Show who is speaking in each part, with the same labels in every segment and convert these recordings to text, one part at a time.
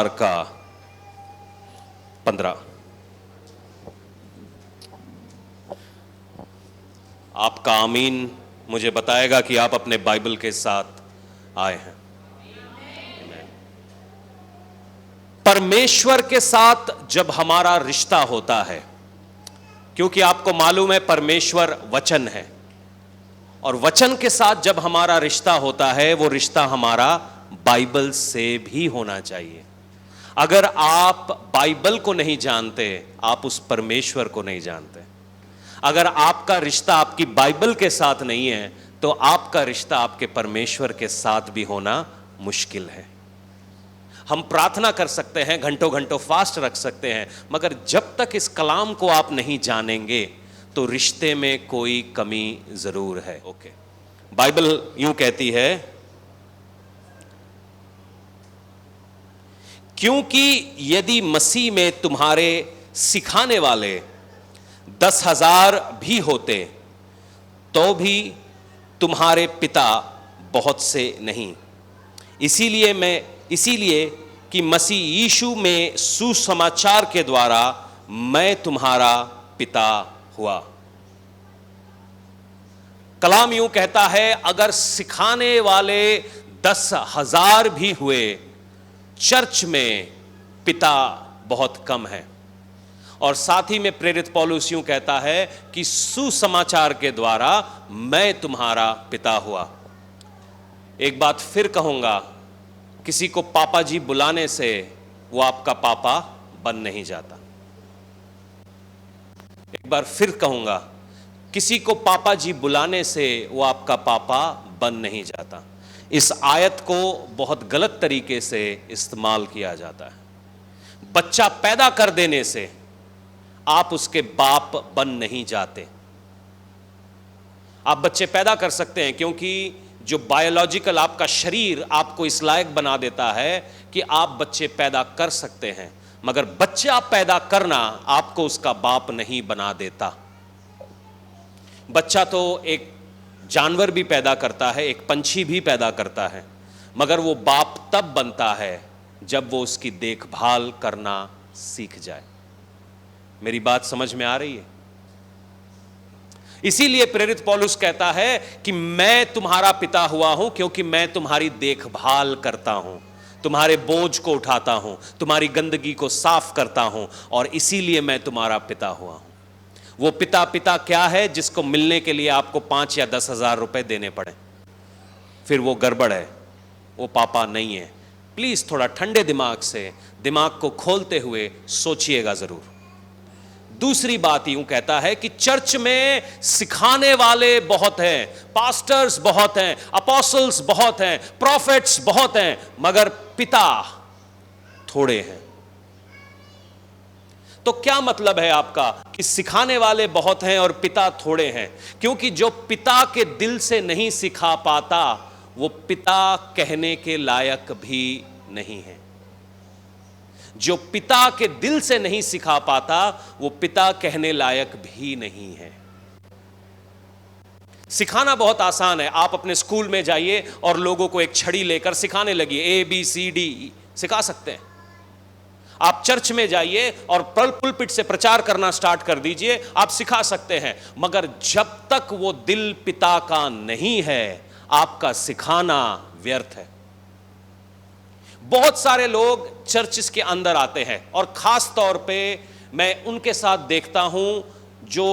Speaker 1: 4 का 15। आपका आमीन मुझे बताएगा कि आप अपने बाइबल के साथ आए हैं। परमेश्वर के साथ जब हमारा रिश्ता होता है, क्योंकि आपको मालूम है परमेश्वर वचन है, और वचन के साथ जब हमारा रिश्ता होता है, वो रिश्ता हमारा बाइबल से भी होना चाहिए। अगर आप बाइबल को नहीं जानते, आप उस परमेश्वर को नहीं जानते। अगर आपका रिश्ता आपकी बाइबल के साथ नहीं है, तो आपका रिश्ता आपके परमेश्वर के साथ भी होना मुश्किल है। हम प्रार्थना कर सकते हैं, घंटों घंटों फास्ट रख सकते हैं, मगर जब तक इस कलाम को आप नहीं जानेंगे तो रिश्ते में कोई कमी जरूर है। ओके, बाइबल यूं कहती है, क्योंकि यदि मसीह में तुम्हारे सिखाने वाले 10,000 भी होते तो भी तुम्हारे पिता बहुत से नहीं। इसीलिए कि मसीह यीशु में सुसमाचार के द्वारा मैं तुम्हारा पिता हुआ। कलाम यूं कहता है, अगर सिखाने वाले 10,000 भी हुए, चर्च में पिता बहुत कम है। और साथ ही में प्रेरित पौलुस यूं कहता है कि सुसमाचार के द्वारा मैं तुम्हारा पिता हुआ। एक बात फिर कहूंगा, किसी को पापा जी बुलाने से वो आपका पापा बन नहीं जाता। एक बार फिर कहूंगा, किसी को पापा जी बुलाने से वो आपका पापा बन नहीं जाता। इस आयत को बहुत गलत तरीके से इस्तेमाल किया जाता है। बच्चा पैदा कर देने से आप उसके बाप बन नहीं जाते। आप बच्चे पैदा कर सकते हैं, क्योंकि जो बायोलॉजिकल आपका शरीर आपको इस लायक बना देता है कि आप बच्चे पैदा कर सकते हैं, मगर बच्चा पैदा करना आपको उसका बाप नहीं बना देता। बच्चा तो एक जानवर भी पैदा करता है, एक पंछी भी पैदा करता है, मगर वो बाप तब बनता है जब वो उसकी देखभाल करना सीख जाए। मेरी बात समझ में आ रही है? इसीलिए प्रेरित पौलुस कहता है कि मैं तुम्हारा पिता हुआ हूं, क्योंकि मैं तुम्हारी देखभाल करता हूं, तुम्हारे बोझ को उठाता हूं, तुम्हारी गंदगी को साफ करता हूं, और इसीलिए मैं तुम्हारा पिता हुआ हूं। वो पिता क्या है जिसको मिलने के लिए आपको 5 या 10,000 रुपए देने पड़े? फिर वो गड़बड़ है, वो पापा नहीं है। प्लीज थोड़ा ठंडे दिमाग से, दिमाग को खोलते हुए सोचिएगा जरूर। दूसरी बात यूं कहता है कि चर्च में सिखाने वाले बहुत हैं, पास्टर्स बहुत हैं, अपोस्टल्स बहुत हैं, प्रॉफिट्स बहुत हैं, मगर पिता थोड़े हैं। तो क्या मतलब है आपका कि सिखाने वाले बहुत हैं और पिता थोड़े हैं? क्योंकि जो पिता के दिल से नहीं सिखा पाता, वो पिता कहने के लायक भी नहीं है। जो पिता के दिल से नहीं सिखा पाता, वो पिता कहने लायक भी नहीं है। सिखाना बहुत आसान है। आप अपने स्कूल में जाइए और लोगों को एक छड़ी लेकर सिखाने लगिए, ABCD सिखा सकते हैं। आप चर्च में जाइए और पुलपिट से प्रचार करना स्टार्ट कर दीजिए, आप सिखा सकते हैं, मगर जब तक वो दिल पिता का नहीं है, आपका सिखाना व्यर्थ है। बहुत सारे लोग चर्चिस के अंदर आते हैं, और खास तौर पे मैं उनके साथ देखता हूं जो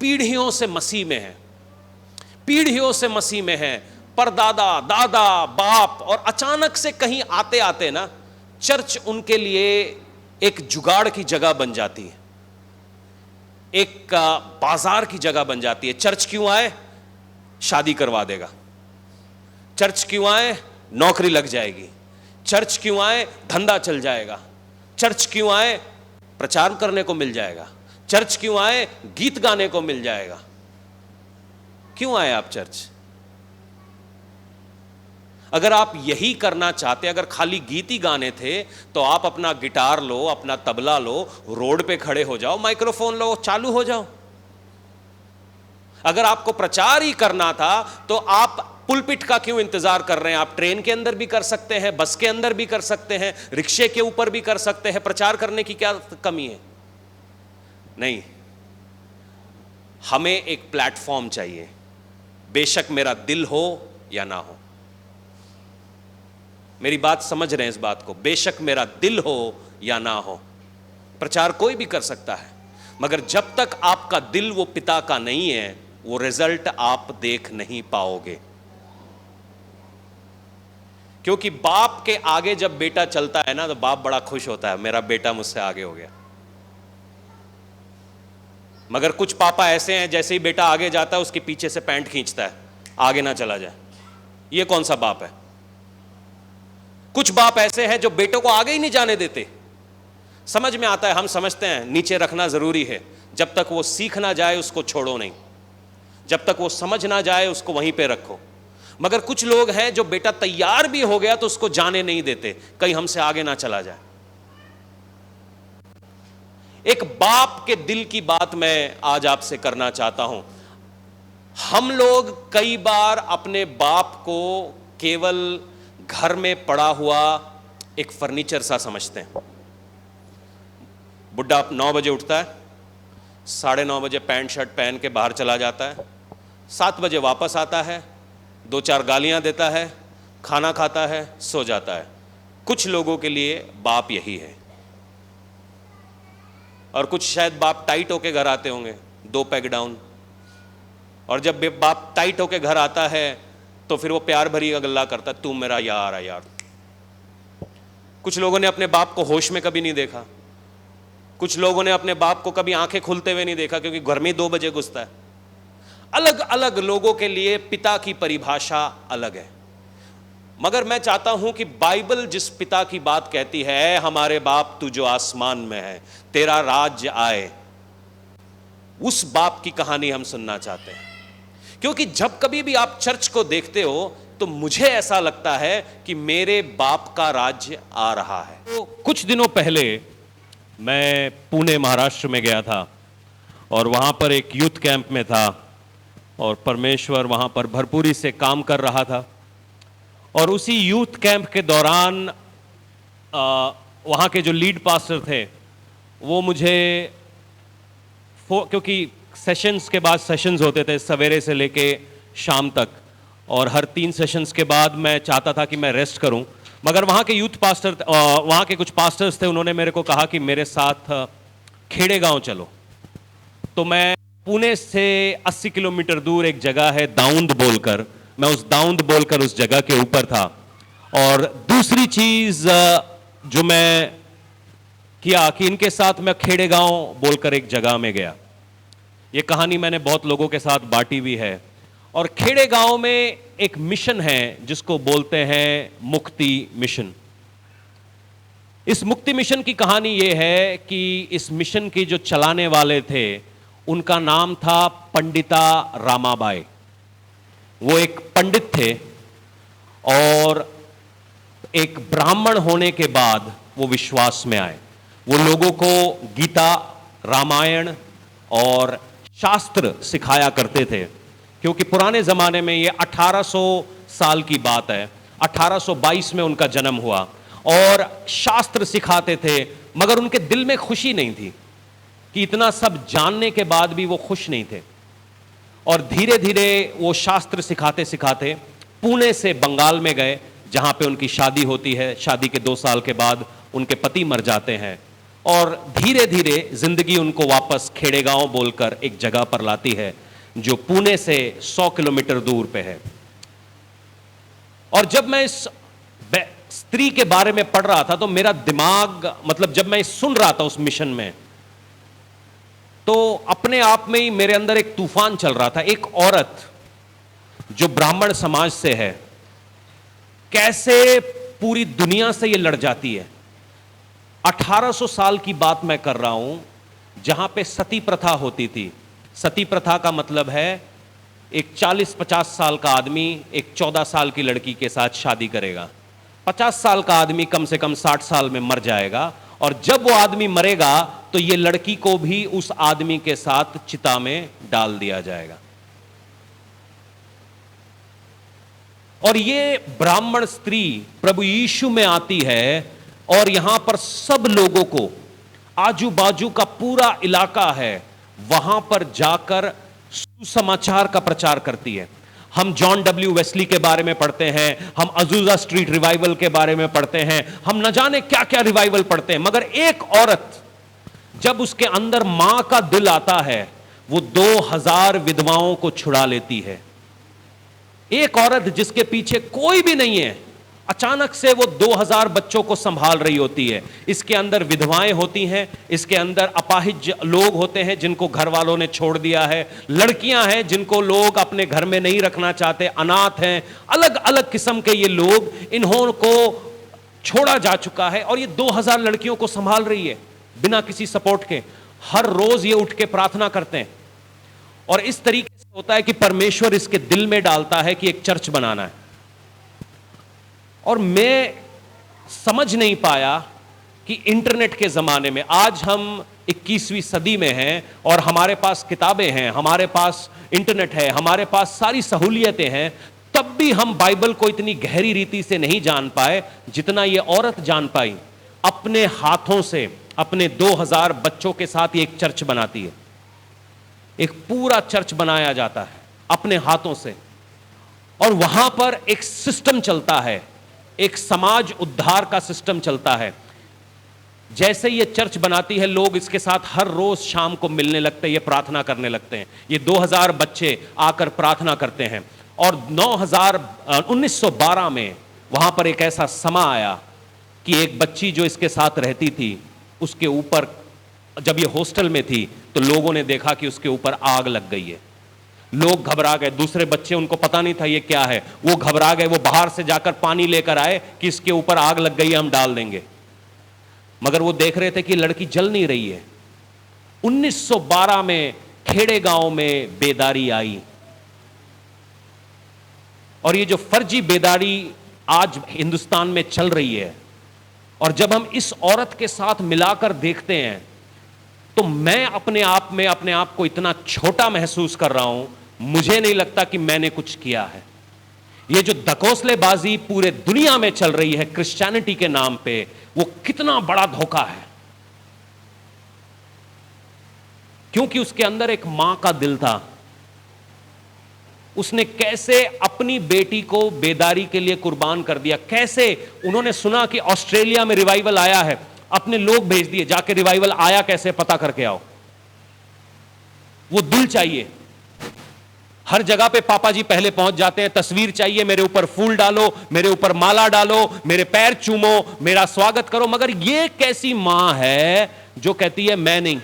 Speaker 1: पीढ़ियों से मसीह में हैं, पीढ़ियों से मसीह में हैं, परदादा, दादा, बाप, और अचानक से कहीं आते आते ना चर्च उनके लिए एक जुगाड़ की जगह बन जाती है, एक बाजार की जगह बन जाती है। चर्च क्यों आए? शादी करवा देगा। चर्च क्यों आए? नौकरी लग जाएगी। चर्च क्यों आए? धंधा चल जाएगा। चर्च क्यों आए? प्रचार करने को मिल जाएगा। चर्च क्यों आए? गीत गाने को मिल जाएगा। क्यों आए आप चर्च? अगर आप यही करना चाहते, अगर खाली गीत ही गाने थे, तो आप अपना गिटार लो, अपना तबला लो, रोड पे खड़े हो जाओ, माइक्रोफोन लो, चालू हो जाओ। अगर आपको प्रचार ही करना था, तो आप पुलपिट का क्यों इंतजार कर रहे हैं? आप ट्रेन के अंदर भी कर सकते हैं, बस के अंदर भी कर सकते हैं, रिक्शे के ऊपर भी कर सकते हैं। प्रचार करने की क्या कमी है? नहीं, हमें एक प्लेटफॉर्म चाहिए, बेशक मेरा दिल हो या ना हो। मेरी बात समझ रहे हैं इस बात को? बेशक मेरा दिल हो या ना हो, प्रचार कोई भी कर सकता है, मगर जब तक आपका दिल वो पिता का नहीं है, वो रिजल्ट आप देख नहीं पाओगे। क्योंकि बाप के आगे जब बेटा चलता है ना, तो बाप बड़ा खुश होता है, मेरा बेटा मुझसे आगे हो गया। मगर कुछ पापा ऐसे हैं, जैसे ही बेटा आगे जाता है उसके पीछे से पैंट खींचता है, आगे ना चला जाए। ये कौन सा बाप है? कुछ बाप ऐसे हैं जो बेटों को आगे ही नहीं जाने देते। समझ में आता है, हम समझते हैं नीचे रखना जरूरी है, जब तक वो सीख ना जाए उसको छोड़ो नहीं, जब तक वो समझ ना जाए उसको वहीं पे रखो। मगर कुछ लोग हैं जो बेटा तैयार भी हो गया तो उसको जाने नहीं देते, कहीं हमसे आगे ना चला जाए। एक बाप के दिल की बात मैं आज आपसे करना चाहता हूं। हम लोग कई बार अपने बाप को केवल घर में पड़ा हुआ एक फर्नीचर सा समझते हैं। बुढ़ा 9 बजे उठता है, 9:30 बजे पैंट शर्ट पहन के बाहर चला जाता है, 7 बजे वापस आता है, 2-4 गालियां देता है, खाना खाता है, सो जाता है। कुछ लोगों के लिए बाप यही है। और कुछ शायद बाप टाइट होके घर आते होंगे, 2 पैग डाउन। और जब बाप टाइट होके घर आता है तो फिर वो प्यार भरी गल्ला करता है, तू मेरा यार है यार। कुछ लोगों ने अपने बाप को होश में कभी नहीं देखा, कुछ लोगों ने अपने बाप को कभी आंखें खुलते हुए नहीं देखा, क्योंकि घर में 2 बजे घुसता है। अलग अलग लोगों के लिए पिता की परिभाषा अलग है। मगर मैं चाहता हूं कि बाइबल जिस पिता की बात कहती है, हमारे बाप तू जो आसमान में है, तेरा राज्य आए, उस बाप की कहानी हम सुनना चाहते हैं। क्योंकि जब कभी भी आप चर्च को देखते हो तो मुझे ऐसा लगता है कि मेरे बाप का राज्य आ रहा है। तो कुछ दिनों पहले मैं पुणे महाराष्ट्र में गया था और वहाँ पर एक यूथ कैंप में था और परमेश्वर वहाँ पर भरपूरी से काम कर रहा था। और उसी यूथ कैंप के दौरान वहाँ के जो लीड पास्टर थे वो मुझे क्योंकि सेशंस के बाद सेशंस होते थे सवेरे से लेके शाम तक, और हर 3 सेशंस के बाद मैं चाहता था कि मैं रेस्ट करूं। मगर वहाँ के यूथ पास्टर, वहाँ के कुछ पास्टर्स थे, उन्होंने मेरे को कहा कि मेरे साथ खेड़े गांव चलो। तो मैं पुणे से 80 किलोमीटर दूर एक जगह है दाऊंद बोलकर, मैं उस दाऊंद बोलकर उस जगह के ऊपर था। और दूसरी चीज़ जो मैं किया कि इनके साथ मैं खेड़े गांव बोलकर एक जगह में गया। ये कहानी मैंने बहुत लोगों के साथ बांटी भी है। और खेड़े गांव में एक मिशन है जिसको बोलते हैं मुक्ति मिशन। इस मुक्ति मिशन की कहानी ये है कि इस मिशन की जो चलाने वाले थे उनका नाम था पंडिता रामाबाई। वो एक पंडित थे और एक ब्राह्मण होने के बाद वो विश्वास में आए। वो लोगों को गीता, रामायण और शास्त्र सिखाया करते थे, क्योंकि पुराने ज़माने में ये 1800 साल की बात है, 1822 में उनका जन्म हुआ। और शास्त्र सिखाते थे, मगर उनके दिल में खुशी नहीं थी कि इतना सब जानने के बाद भी वो खुश नहीं थे। और धीरे धीरे वो शास्त्र सिखाते सिखाते पुणे से बंगाल में गए, जहाँ पे उनकी शादी होती है। शादी के 2 साल के बाद उनके पति मर जाते हैं और धीरे धीरे जिंदगी उनको वापस खेड़े गांव बोलकर एक जगह पर लाती है जो पुणे से 100 किलोमीटर दूर पे है। और जब मैं इस स्त्री के बारे में पढ़ रहा था तो मेरा दिमाग, मतलब जब मैं सुन रहा था उस मिशन में, तो अपने आप में ही मेरे अंदर एक तूफान चल रहा था। एक औरत जो ब्राह्मण समाज से है, कैसे पूरी दुनिया से ये लड़ जाती है। 1800 साल की बात मैं कर रहा हूं, जहां पे सती प्रथा होती थी। सती प्रथा का मतलब है एक 40-50 साल का आदमी एक 14 साल की लड़की के साथ शादी करेगा। 50 साल का आदमी कम से कम 60 साल में मर जाएगा, और जब वो आदमी मरेगा तो ये लड़की को भी उस आदमी के साथ चिता में डाल दिया जाएगा। और ये ब्राह्मण स्त्री प्रभु यीशु में आती है और यहां पर सब लोगों को, आजू बाजू का पूरा इलाका है, वहां पर जाकर सुसमाचार का प्रचार करती है। हम जॉन डब्ल्यू वेस्ली के बारे में पढ़ते हैं, हम अजूजा स्ट्रीट रिवाइवल के बारे में पढ़ते हैं, हम न जाने क्या क्या रिवाइवल पढ़ते हैं, मगर एक औरत जब उसके अंदर मां का दिल आता है, वो 2000 विधवाओं को छुड़ा लेती है। एक औरत जिसके पीछे कोई भी नहीं है, अचानक से वो 2000 बच्चों को संभाल रही होती है। इसके अंदर विधवाएं होती हैं, इसके अंदर अपाहिज लोग होते हैं जिनको घर वालों ने छोड़ दिया है, लड़कियां हैं जिनको लोग अपने घर में नहीं रखना चाहते, अनाथ हैं, अलग अलग किस्म के ये लोग, इन्हों को छोड़ा जा चुका है और ये 2000 लड़कियों को संभाल रही है बिना किसी सपोर्ट के। हर रोज ये उठ के प्रार्थना करते हैं और इस तरीके से होता है कि परमेश्वर इसके दिल में डालता है कि एक चर्च बनाना है। और मैं समझ नहीं पाया कि इंटरनेट के ज़माने में, आज हम 21वीं सदी में हैं और हमारे पास किताबें हैं, हमारे पास इंटरनेट है, हमारे पास सारी सहूलियतें हैं, तब भी हम बाइबल को इतनी गहरी रीति से नहीं जान पाए जितना ये औरत जान पाई। अपने हाथों से अपने 2000 बच्चों के साथ ये एक चर्च बनाती है। एक पूरा चर्च बनाया जाता है अपने हाथों से और वहां पर एक सिस्टम चलता है, एक समाज उद्धार का सिस्टम चलता है। जैसे ये चर्च बनाती है, लोग इसके साथ हर रोज शाम को मिलने लगते हैं, ये प्रार्थना करने लगते हैं। ये 2000 बच्चे आकर प्रार्थना करते हैं और 1912 में वहां पर एक ऐसा समा आया कि एक बच्ची जो इसके साथ रहती थी, उसके ऊपर, जब ये हॉस्टल में थी तो लोगों ने देखा कि उसके ऊपर आग लग गई है। लोग घबरा गए, दूसरे बच्चे, उनको पता नहीं था ये क्या है, वो घबरा गए, वो बाहर से जाकर पानी लेकर आए कि इसके ऊपर आग लग गई है, हम डाल देंगे। मगर वो देख रहे थे कि लड़की जल नहीं रही है। 1912 में खेड़े गांव में बेदारी आई और ये जो फर्जी बेदारी आज हिंदुस्तान में चल रही है, और जब हम इस औरत के साथ मिलाकर देखते हैं तो मैं अपने आप में अपने आप को इतना छोटा महसूस कर रहा हूं। मुझे नहीं लगता कि मैंने कुछ किया है। ये जो दकोसलेबाजी पूरे दुनिया में चल रही है क्रिश्चियनिटी के नाम पे, वो कितना बड़ा धोखा है, क्योंकि उसके अंदर एक मां का दिल था। उसने कैसे अपनी बेटी को बेदारी के लिए कुर्बान कर दिया। कैसे उन्होंने सुना कि ऑस्ट्रेलिया में रिवाइवल आया है, अपने लोग भेज दिए, जाके रिवाइवल आया कैसे पता करके आओ। वो दिल चाहिए। हर जगह पे पापा जी पहले पहुंच जाते हैं, तस्वीर चाहिए, मेरे ऊपर फूल डालो, मेरे ऊपर माला डालो, मेरे पैर चूमो, मेरा स्वागत करो। मगर ये कैसी मां है जो कहती है मैं नहीं,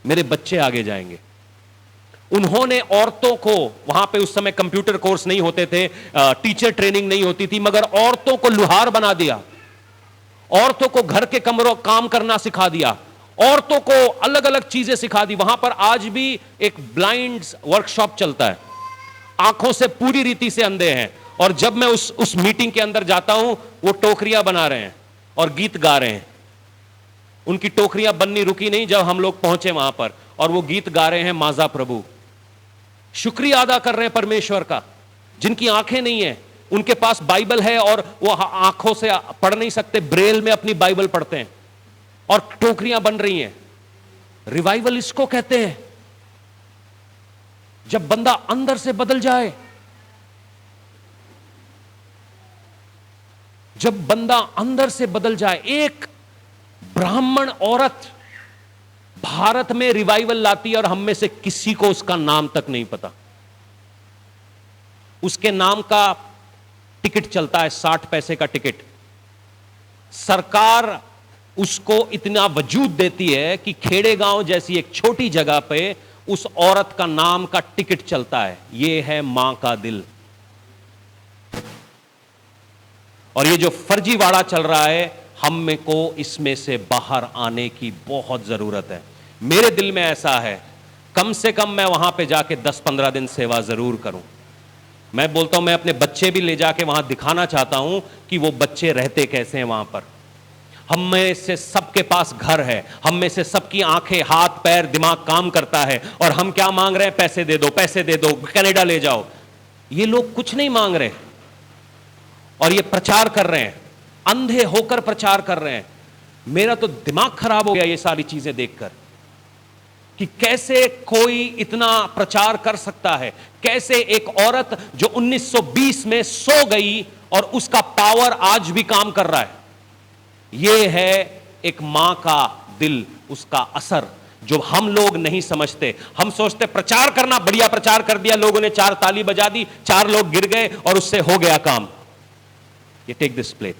Speaker 1: मेरे बच्चे आगे जाएंगे। उन्होंने औरतों को, वहां पे उस समय कंप्यूटर कोर्स नहीं होते थे, टीचर ट्रेनिंग नहीं होती थी, मगर औरतों को लुहार बना दिया, औरतों को घर के कमरों काम करना सिखा दिया, औरतों को अलग अलग चीजें सिखा दी। वहां पर आज भी एक ब्लाइंड वर्कशॉप चलता है, आंखों से पूरी रीति से अंधे हैं। और जब मैं उस मीटिंग के अंदर जाता हूं, वो टोकरियां बना रहे हैं और गीत गा रहे हैं। उनकी टोकरियां बननी रुकी नहीं जब हम लोग पहुंचे वहां पर, और वो गीत गा रहे हैं, माजा प्रभु, शुक्रिया अदा कर रहे हैं परमेश्वर का। जिनकी आंखें नहीं है, उनके पास बाइबल है और वो आंखों से पढ़ नहीं सकते, ब्रेल में अपनी बाइबल पढ़ते हैं और टोकरियां बन रही हैं। रिवाइवल इसको कहते हैं, जब बंदा अंदर से बदल जाए। जब बंदा अंदर से बदल जाए। एक ब्राह्मण औरत भारत में रिवाइवल लाती है और हम में से किसी को उसका नाम तक नहीं पता। उसके नाम का टिकट चलता है 60 पैसे का टिकट। सरकार उसको इतना वजूद देती है कि खेड़े गांव जैसी एक छोटी जगह पे उस औरत का नाम का टिकट चलता है। यह है मां का दिल। और ये जो फर्जीवाड़ा चल रहा है, हम में को इसमें से बाहर आने की बहुत जरूरत है। मेरे दिल में ऐसा है, कम से कम मैं वहां पे जाके 10-15 दिन सेवा जरूर करूं। मैं बोलता हूं, मैं अपने बच्चे भी ले जाके वहां दिखाना चाहता हूं कि वो बच्चे रहते कैसे हैं वहां पर। हम में से सबके पास घर है, हम में से सबकी आंखें, हाथ, पैर, दिमाग काम करता है, और हम क्या मांग रहे हैं? पैसे दे दो, पैसे दे दो, कनाडा ले जाओ। ये लोग कुछ नहीं मांग रहे। और ये प्रचार कर रहे हैं, अंधे होकर प्रचार कर रहे हैं। मेरा तो दिमाग खराब हो गया ये सारी चीजें देखकर कि कैसे कोई इतना प्रचार कर सकता है। कैसे एक औरत जो 1920 में सो गई और उसका पावर आज भी काम कर रहा है। यह है एक मां का दिल, उसका असर जो हम लोग नहीं समझते। हम सोचते प्रचार करना, बढ़िया प्रचार कर दिया, लोगों ने 4 ताली बजा दी, 4 लोग गिर गए और उससे हो गया काम। ये टेक दिस प्लेट,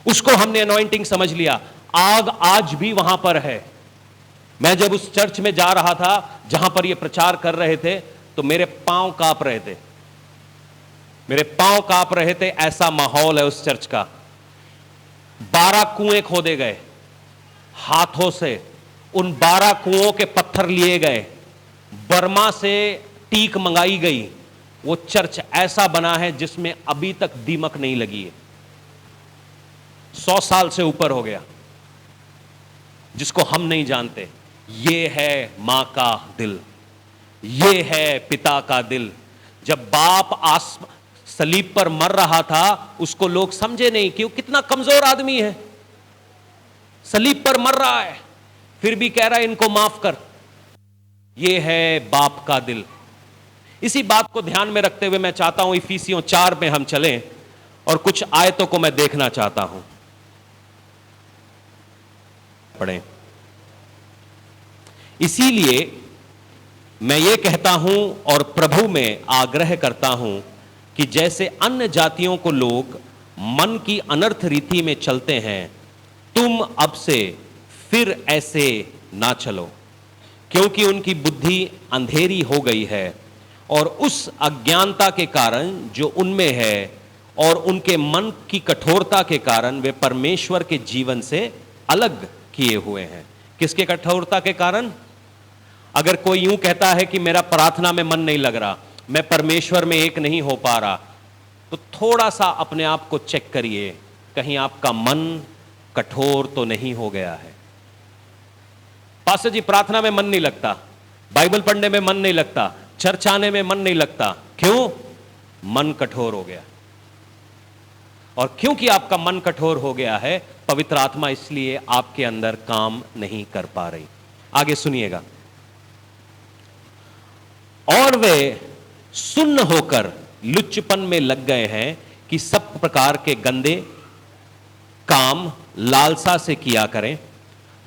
Speaker 1: उसको हमने अनॉइंटिंग समझ लिया। आग आज भी वहां पर है। मैं जब उस चर्च में जा रहा था जहां पर ये प्रचार कर रहे थे तो मेरे पांव कांप रहे थे, मेरे पांव कांप रहे थे। ऐसा माहौल है उस चर्च का। 12 कुएं खोदे गए हाथों से, उन 12 कुओं के पत्थर लिए गए, बर्मा से टीक मंगाई गई। वो चर्च ऐसा बना है जिसमें अभी तक दीमक नहीं लगी है। 100 साल से ऊपर हो गया, जिसको हम नहीं जानते। ये है मां का दिल, ये है पिता का दिल। जब बाप सलीब पर मर रहा था उसको लोग समझे नहीं कि वो कितना कमजोर आदमी है, सलीब पर मर रहा है फिर भी कह रहा है इनको माफ कर। ये है बाप का दिल। इसी बात को ध्यान में रखते हुए मैं चाहता हूं इफिसियों 4 में हम चलें और कुछ आयतों को मैं देखना चाहता हूं। पढ़ें। इसीलिए मैं ये कहता हूं और प्रभु में आग्रह करता हूं कि जैसे अन्य जातियों को लोग मन की अनर्थ रीति में चलते हैं, तुम अब से फिर ऐसे ना चलो, क्योंकि उनकी बुद्धि अंधेरी हो गई है और उस अज्ञानता के कारण जो उनमें है और उनके मन की कठोरता के कारण वे परमेश्वर के जीवन से अलग किए हुए हैं। किसके कठोरता के कारण? अगर कोई यूं कहता है कि मेरा प्रार्थना में मन नहीं लग रहा, मैं परमेश्वर में एक नहीं हो पा रहा, तो थोड़ा सा अपने आप को चेक करिए, कहीं आपका मन कठोर तो नहीं हो गया है। पास्टर जी प्रार्थना में मन नहीं लगता, बाइबल पढ़ने में मन नहीं लगता, चर्च आने में मन नहीं लगता, क्यों? मन कठोर हो गया। और क्योंकि आपका मन कठोर हो गया है, पवित्र आत्मा इसलिए आपके अंदर काम नहीं कर पा रही। आगे सुनिएगा। और वे सुन्न होकर लुच्चपन में लग गए हैं कि सब प्रकार के गंदे काम लालसा से किया करें।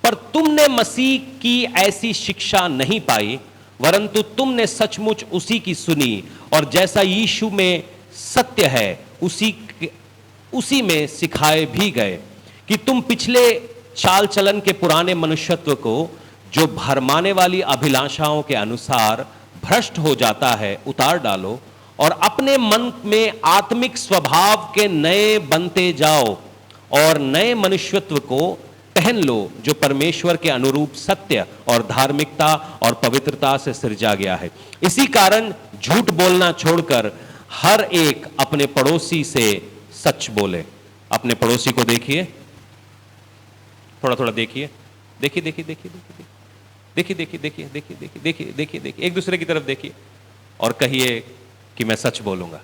Speaker 1: पर तुमने मसीह की ऐसी शिक्षा नहीं पाई, वरंतु तुमने सचमुच उसी की सुनी और जैसा यीशु में सत्य है उसी में सिखाए भी गए कि तुम पिछले चाल चलन के पुराने मनुष्यत्व को जो भरमाने वाली अभिलाषाओं के अनुसार भ्रष्ट हो जाता है उतार डालो और अपने मन में आत्मिक स्वभाव के नए बनते जाओ और नए मनुष्यत्व को पहन लो जो परमेश्वर के अनुरूप सत्य और धार्मिकता और पवित्रता से सृजा गया है। इसी कारण झूठ बोलना छोड़कर हर एक अपने पड़ोसी से सच बोले। अपने पड़ोसी को देखिए, थोड़ा थोड़ा देखिए, देखिए देखिए देखिए देखिए देखिए देखिए देखिए देखिए देखिए देखिए देखिए, एक दूसरे की तरफ देखिए और कहिए कि मैं सच बोलूंगा,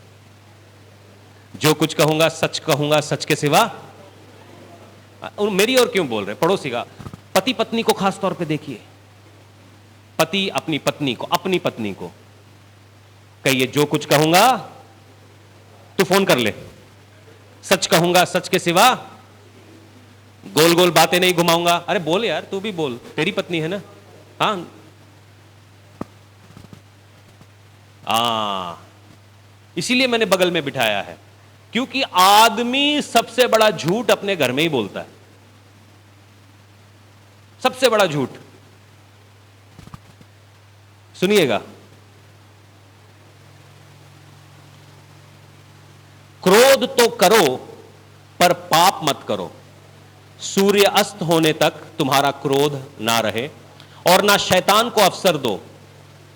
Speaker 1: जो कुछ कहूंगा सच कहूंगा, सच के सिवा। मेरी और क्यों बोल रहे? पड़ोसी का। पति पत्नी को खास तौर पे देखिए, पति अपनी पत्नी को कहिए जो कुछ कहूंगा तू फोन कर ले, सच कहूंगा सच के सिवा, गोल गोल बातें नहीं घुमाऊंगा। अरे बोल यार, तू भी बोल, तेरी पत्नी है ना। इसीलिए मैंने बगल में बिठाया है, क्योंकि आदमी सबसे बड़ा झूठ अपने घर में ही बोलता है, सबसे बड़ा झूठ। सुनिएगा, क्रोध तो करो पर पाप मत करो। सूर्य अस्त होने तक तुम्हारा क्रोध ना रहे और ना शैतान को अवसर दो।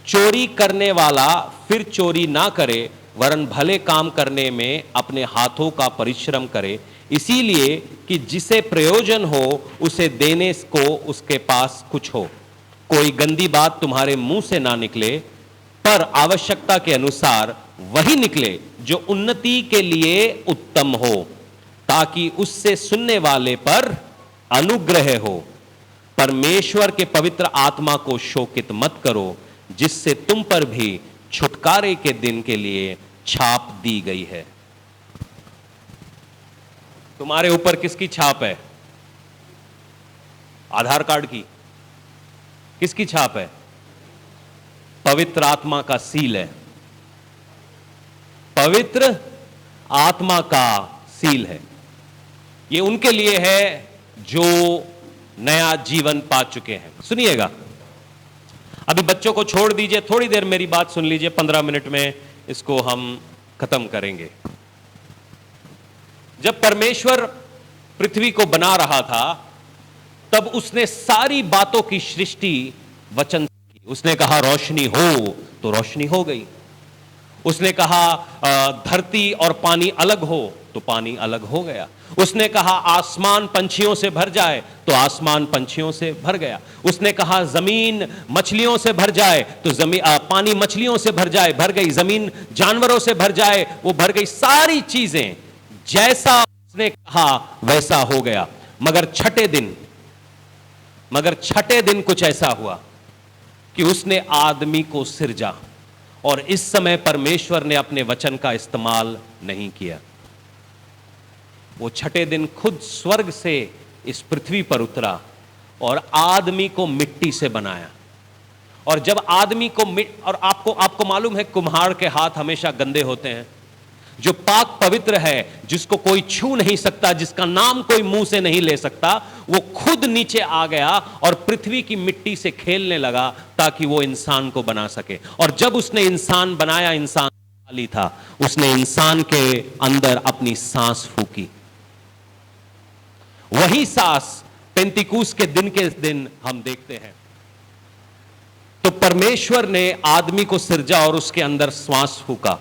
Speaker 1: चोरी करने वाला फिर चोरी ना करे, वरन भले काम करने में अपने हाथों का परिश्रम करे, इसीलिए कि जिसे प्रयोजन हो उसे देने को उसके पास कुछ हो। कोई गंदी बात तुम्हारे मुंह से ना निकले, पर आवश्यकता के अनुसार वही निकले जो उन्नति के लिए उत्तम हो, ताकि उससे सुनने वाले पर अनुग्रह हो। परमेश्वर के पवित्र आत्मा को शोकित मत करो, जिससे तुम पर भी छुटकारे के दिन के लिए छाप दी गई है। तुम्हारे ऊपर किसकी छाप है? आधार कार्ड की। किसकी छाप है? पवित्र आत्मा का सील है। पवित्र आत्मा का सील है। यह उनके लिए है जो नया जीवन पा चुके हैं। सुनिएगा, अभी बच्चों को छोड़ दीजिए, थोड़ी देर मेरी बात सुन लीजिए, 15 मिनट में इसको हम खत्म करेंगे। जब परमेश्वर पृथ्वी को बना रहा था, तब उसने सारी बातों की सृष्टि वचन की। उसने कहा रोशनी हो, तो रोशनी हो गई। उसने कहा धरती और पानी अलग हो, तो पानी अलग हो गया। उसने कहा आसमान पंछियों से भर जाए, तो आसमान पंछियों से भर गया। उसने कहा जमीन मछलियों से भर जाए, तो पानी मछलियों से भर जाए, भर गई। जमीन जानवरों से भर जाए, वो भर गई। सारी चीजें जैसा उसने कहा वैसा हो गया। मगर छठे दिन कुछ ऐसा हुआ कि उसने आदमी को सिरजा, और इस समय परमेश्वर ने अपने वचन का इस्तेमाल नहीं किया। वो छठे दिन खुद स्वर्ग से इस पृथ्वी पर उतरा और आदमी को मिट्टी से बनाया। और जब आदमी को और आपको मालूम है, कुम्हार के हाथ हमेशा गंदे होते हैं। जो पाक पवित्र है, जिसको कोई छू नहीं सकता, जिसका नाम कोई मुंह से नहीं ले सकता, वो खुद नीचे आ गया और पृथ्वी की मिट्टी से खेलने लगा ताकि वो इंसान को बना सके। और जब उसने इंसान बनाया, इंसान खाली था, उसने इंसान के अंदर अपनी सांस फूकी। वही सांस पेंतिकुस के दिन हम देखते हैं। तो परमेश्वर ने आदमी को सिरजा और उसके अंदर श्वास फूका।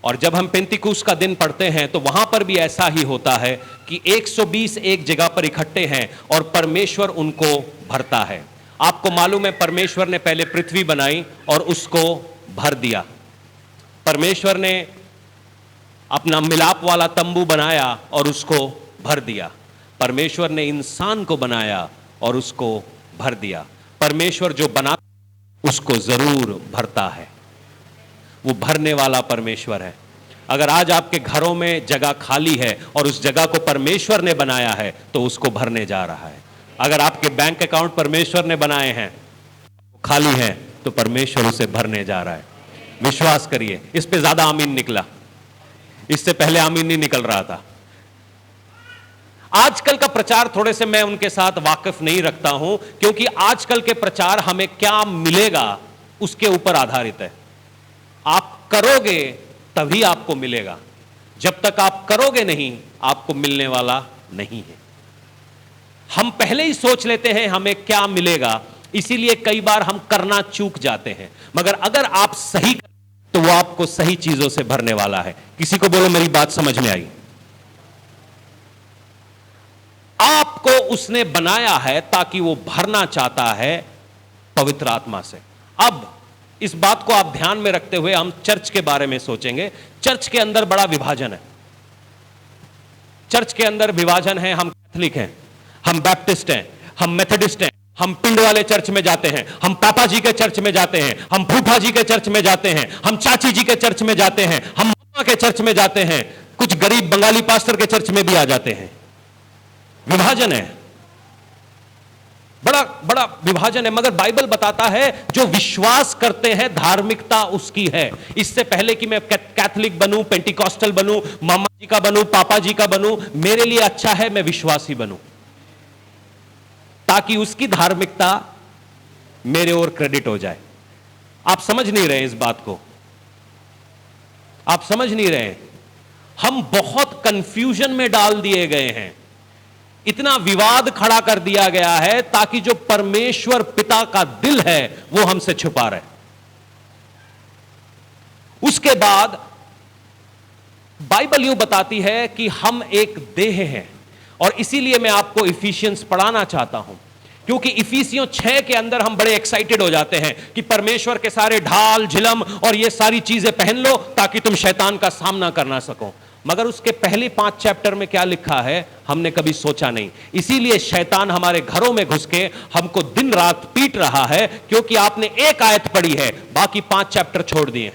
Speaker 1: और जब हम पेंतिकुस का दिन पढ़ते हैं, तो वहां पर भी ऐसा ही होता है कि 120 एक जगह पर इकट्ठे हैं और परमेश्वर उनको भरता है। आपको मालूम है, परमेश्वर ने पहले पृथ्वी बनाई और उसको भर दिया। परमेश्वर ने अपना मिलाप वाला तंबू बनाया और उसको भर दिया। परमेश्वर ने इंसान को बनाया और उसको भर दिया। परमेश्वर जो बनाता उसको जरूर भरता है। वो भरने वाला परमेश्वर है। अगर आज आपके घरों में जगह खाली है और उस जगह को परमेश्वर ने बनाया है, तो उसको भरने जा रहा है। अगर आपके बैंक अकाउंट परमेश्वर ने बनाए हैं, खाली है, तो परमेश्वर उसे भरने जा रहा है। विश्वास करिए। इस पे ज्यादा आमीन निकला, इससे पहले आमीन नहीं निकल रहा था। आजकल का प्रचार थोड़े से मैं उनके साथ वाकिफ नहीं रखता हूं, क्योंकि आजकल के प्रचार हमें क्या मिलेगा उसके ऊपर आधारित है। आप करोगे तभी आपको मिलेगा, जब तक आप करोगे नहीं, आपको मिलने वाला नहीं है। हम पहले ही सोच लेते हैं हमें क्या मिलेगा, इसीलिए कई बार हम करना चूक जाते हैं। मगर अगर आप सही करें, तो वो आपको सही चीजों से भरने वाला है। किसी को बोलो मेरी बात समझ में आई? आपको उसने बनाया है ताकि वो भरना चाहता है पवित्र आत्मा से। अब इस बात को आप ध्यान में रखते हुए हम चर्च के बारे में सोचेंगे। चर्च के अंदर बड़ा विभाजन है। चर्च के अंदर विभाजन है। हम कैथोलिक हैं, हम बैप्टिस्ट हैं, हम मेथोडिस्ट हैं, हम पिंड वाले चर्च में जाते हैं, हम पापा जी के चर्च में जाते हैं, हम फूफा जी के चर्च में जाते हैं, हम चाची जी के चर्च में जाते हैं, हम मामा के चर्च में जाते हैं, कुछ गरीब बंगाली पास्टर के चर्च में भी आ जाते हैं। विभाजन है, बड़ा बड़ा विभाजन है। मगर बाइबल बताता है जो विश्वास करते हैं धार्मिकता उसकी है। इससे पहले कि मैं कैथोलिक बनूं, पेंटिकॉस्टल बनूं, मामा जी का बनूं, पापा जी का बनूं, मेरे लिए अच्छा है मैं विश्वासी बनूं, ताकि उसकी धार्मिकता मेरे ओर क्रेडिट हो जाए। आप समझ नहीं रहे इस बात को, आप समझ नहीं रहे। हम बहुत कंफ्यूजन में डाल दिए गए हैं। इतना विवाद खड़ा कर दिया गया है ताकि जो परमेश्वर पिता का दिल है वो हमसे छुपा रहे। उसके बाद बाइबल यूं बताती है कि हम एक देह हैं, और इसीलिए मैं आपको इफिशियंस पढ़ाना चाहता हूं क्योंकि इफिसियों 6 के अंदर हम बड़े एक्साइटेड हो जाते हैं कि परमेश्वर के सारे ढाल झिलम और ये सारी चीजें पहन लो ताकि तुम शैतान का सामना कर ना सको। मगर उसके पहले 5 चैप्टर में क्या लिखा है हमने कभी सोचा नहीं। इसीलिए शैतान हमारे घरों में घुस के हमको दिन रात पीट रहा है, क्योंकि आपने एक आयत पढ़ी है, बाकी 5 चैप्टर छोड़ दिए।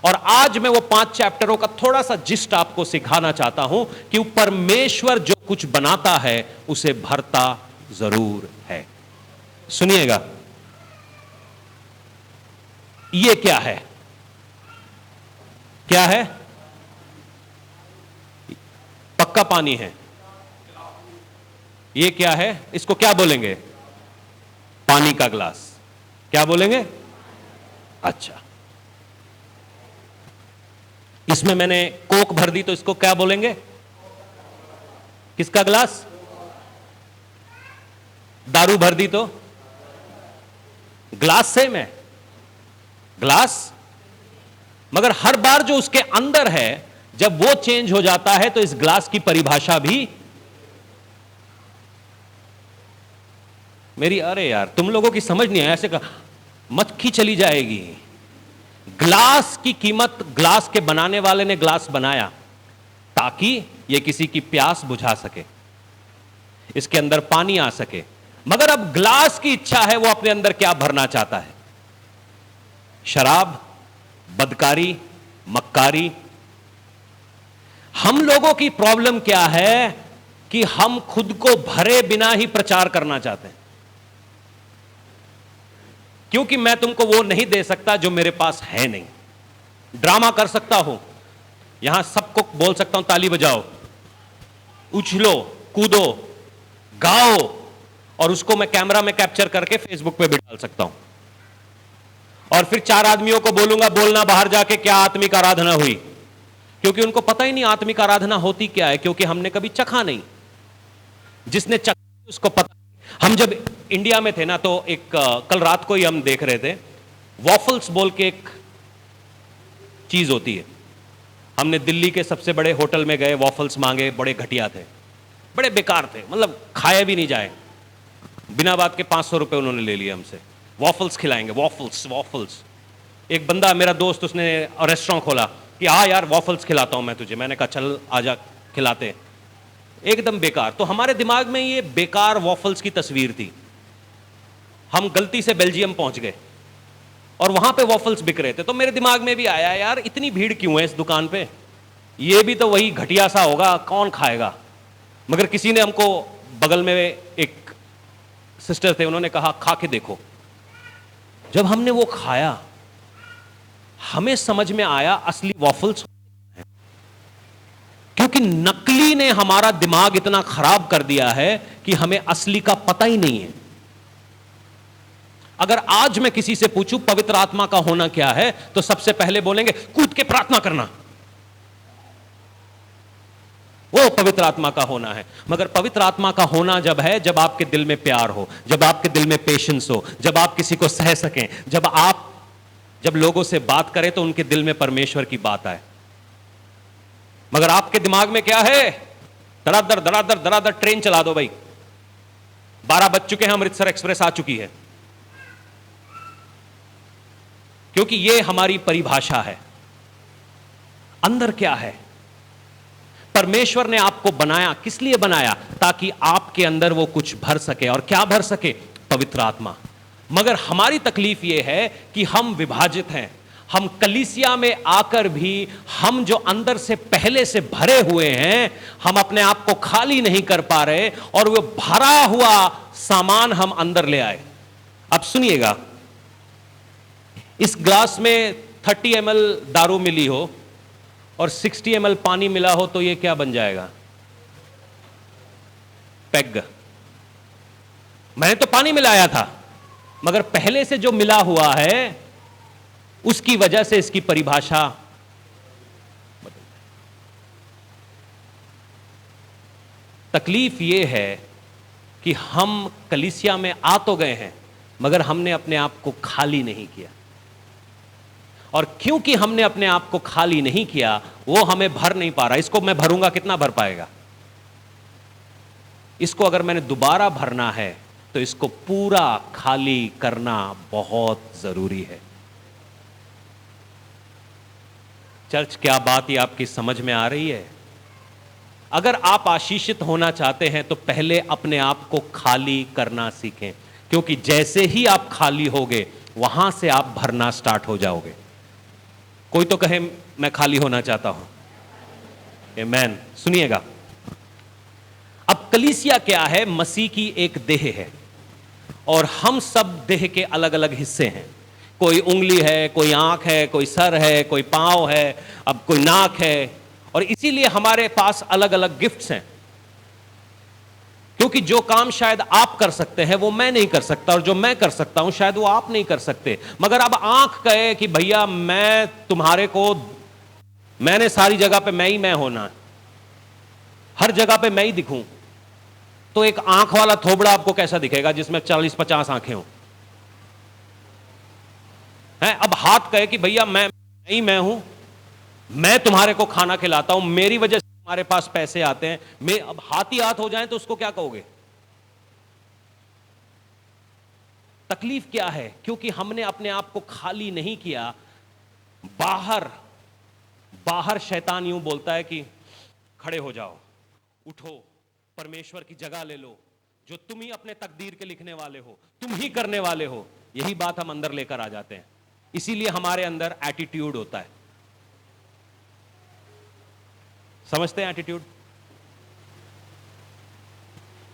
Speaker 1: और आज मैं वो 5 चैप्टरों का थोड़ा सा जिस्ट आपको सिखाना चाहता हूं कि परमेश्वर जो कुछ बनाता है उसे भरता जरूर है। सुनिएगा, ये क्या है? क्या है? पक्का पानी है। ये क्या है? इसको क्या बोलेंगे? पानी का ग्लास। क्या बोलेंगे? अच्छा, इसमें मैंने कोक भर दी तो इसको क्या बोलेंगे? किसका ग्लास? दारू भर दी तो? ग्लास सेम है, ग्लास। मगर हर बार जो उसके अंदर है जब वो चेंज हो जाता है तो इस ग्लास की परिभाषा भी मेरी, अरे यार तुम लोगों की समझ नहीं है, ऐसे का मक्खी चली जाएगी। ग्लास की कीमत, ग्लास के बनाने वाले ने ग्लास बनाया ताकि यह किसी की प्यास बुझा सके, इसके अंदर पानी आ सके। मगर अब ग्लास की इच्छा है वो अपने अंदर क्या भरना चाहता है? शराब, बदकारी, मक्कारी। हम लोगों की प्रॉब्लम क्या है कि हम खुद को भरे बिना ही प्रचार करना चाहते हैं, क्योंकि मैं तुमको वो नहीं दे सकता जो मेरे पास है नहीं। ड्रामा कर सकता हूं, यहां सबको बोल सकता हूं ताली बजाओ, उछलो, कूदो, गाओ, और उसको मैं कैमरा में कैप्चर करके फेसबुक पे भी डाल सकता हूं। और फिर 4 आदमियों को बोलूंगा बोलना बाहर जाके क्या आत्मिक आराधना हुई, क्योंकि उनको पता ही नहीं आत्मिक आराधना होती क्या है, क्योंकि हमने कभी चखा नहीं। जिसने चखा उसको पता। हम जब इंडिया में थे ना तो एक कल रात को ही हम देख रहे थे, वॉफल्स बोल के एक चीज होती है। हमने दिल्ली के सबसे बड़े होटल में गए, वॉफल्स मांगे, बड़े घटिया थे, बड़े बेकार थे, मतलब खाए भी नहीं जाए। बिना बात के 500 रुपए उन्होंने ले लिए हमसे। वॉफल्स खिलाएंगे, वॉफल्स वॉफल्स। एक बंदा मेरा दोस्त, उसने रेस्टोरेंट खोला कि हाँ यार वॉफल्स खिलाता हूं मैं तुझे। मैंने कहा चल आजा खिलाते। एकदम बेकार। तो हमारे दिमाग में ये बेकार वॉफल्स की तस्वीर थी। हम गलती से बेल्जियम पहुंच गए और वहां पे वॉफल्स बिक रहे थे, तो मेरे दिमाग में भी आया यार इतनी भीड़ क्यों है इस दुकान पे, ये भी तो वही घटिया सा होगा, कौन खाएगा। मगर किसी ने हमको, बगल में एक सिस्टर थे, उन्होंने कहा खा के देखो। जब हमने वो खाया हमें समझ में आया असली वॉफल्स, क्योंकि नकली ने हमारा दिमाग इतना खराब कर दिया है कि हमें असली का पता ही नहीं है। अगर आज मैं किसी से पूछूं पवित्र आत्मा का होना क्या है, तो सबसे पहले बोलेंगे कूद के प्रार्थना करना, वो पवित्र आत्मा का होना है। मगर पवित्र आत्मा का होना जब है जब आपके दिल में प्यार हो, जब आपके दिल में पेशेंस हो, जब आप किसी को सह सकें, जब लोगों से बात करें तो उनके दिल में परमेश्वर की बात आए। मगर आपके दिमाग में क्या है? धड़ाधड़ धड़ाधड़ धड़ाधड़ ट्रेन चला दो भाई, 12 बज चुके हैं, अमृतसर एक्सप्रेस आ चुकी है। क्योंकि ये हमारी परिभाषा है। अंदर क्या है? परमेश्वर ने आपको बनाया, किस लिए बनाया? ताकि आपके अंदर वो कुछ भर सके। और क्या भर सके? पवित्र आत्मा। मगर हमारी तकलीफ ये है कि हम विभाजित हैं। हम कलीसिया में आकर भी हम जो अंदर से पहले से भरे हुए हैं, हम अपने आप को खाली नहीं कर पा रहे, और वो भरा हुआ सामान हम अंदर ले आए। अब सुनिएगा, इस ग्लास में 30 ml दारू मिली हो और 60 ml पानी मिला हो तो ये क्या बन जाएगा? पेग। मैंने तो पानी मिलाया था, मगर पहले से जो मिला हुआ है उसकी वजह से इसकी परिभाषा बदल। तकलीफ यह है कि हम कलीसिया में आ तो गए हैं, मगर हमने अपने आप को खाली नहीं किया। और क्योंकि हमने अपने आप को खाली नहीं किया, वो हमें भर नहीं पा रहा। इसको मैं भरूंगा, कितना भर पाएगा? इसको अगर मैंने दोबारा भरना है तो इसको पूरा खाली करना बहुत जरूरी है। चर्च, क्या बात ये आपकी समझ में आ रही है? अगर आप आशीषित होना चाहते हैं तो पहले अपने आप को खाली करना सीखें, क्योंकि जैसे ही आप खाली होगे वहां से आप भरना स्टार्ट हो जाओगे। कोई तो कहे मैं खाली होना चाहता हूं। आमीन। सुनिएगा, अब कलीसिया क्या है? मसीह की एक देह है और हम सब देह के अलग अलग हिस्से हैं। कोई उंगली है, कोई आंख है, कोई सर है, कोई पांव है, अब कोई नाक है, और इसीलिए हमारे पास अलग अलग गिफ्ट्स हैं। क्योंकि जो काम शायद आप कर सकते हैं वो मैं नहीं कर सकता, और जो मैं कर सकता हूं शायद वो आप नहीं कर सकते। मगर अब आंख कहे कि भैया मैं तुम्हारे को, मैंने सारी जगह पे मैं ही मैं होना है, हर जगह पे मैं ही दिखूं, तो एक आंख वाला थोबड़ा आपको कैसा दिखेगा जिसमें 40-50 आंखें हो? हैं? अब हाथ कहे कि भैया मैं ही मैं हूं, मैं तुम्हारे को खाना खिलाता हूं, मेरी वजह से तुम्हारे पास पैसे आते हैं, मैं अब हाथ ही हाथ हो जाए तो उसको क्या कहोगे? तकलीफ क्या है? क्योंकि हमने अपने आप को खाली नहीं किया। बाहर शैतान यूं बोलता है कि खड़े हो जाओ, उठो, परमेश्वर की जगह ले लो, जो तुम ही अपने तकदीर के लिखने वाले हो, तुम ही करने वाले हो। यही बात हम अंदर लेकर आ जाते हैं, इसीलिए हमारे अंदर एटीट्यूड होता है। समझते हैं एटीट्यूड?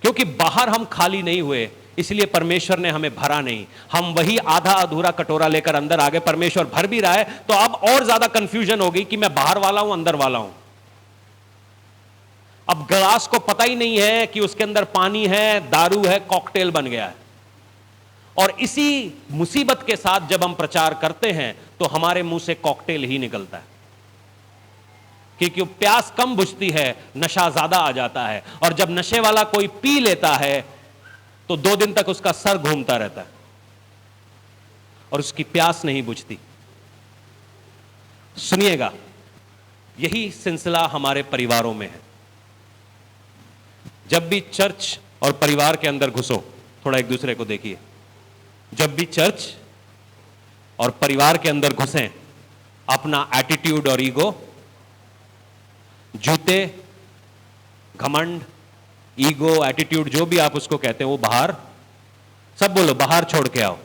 Speaker 1: क्योंकि बाहर हम खाली नहीं हुए, इसलिए परमेश्वर ने हमें भरा नहीं। हम वही आधा अधूरा कटोरा लेकर अंदर आ गए। परमेश्वर भर भी रहा है तो अब और ज्यादा कंफ्यूजन हो गई कि मैं बाहर वाला हूं अंदर वाला हूं। अब गिलास को पता ही नहीं है कि उसके अंदर पानी है, दारू है, कॉकटेल बन गया है। और इसी मुसीबत के साथ जब हम प्रचार करते हैं तो हमारे मुंह से कॉकटेल ही निकलता है, क्योंकि प्यास कम बुझती है, नशा ज्यादा आ जाता है। और जब नशे वाला कोई पी लेता है तो 2 दिन तक उसका सर घूमता रहता है और उसकी प्यास नहीं बुझती। सुनिएगा, यही सिलसिला हमारे परिवारों में है। जब भी चर्च और परिवार के अंदर घुसो, थोड़ा एक दूसरे को देखिए, जब भी चर्च और परिवार के अंदर घुसें, अपना एटीट्यूड और ईगो, जूते, घमंड, ईगो, एटीट्यूड, जो भी आप उसको कहते हैं, वो बाहर, सब बोलो बाहर छोड़ के आओ।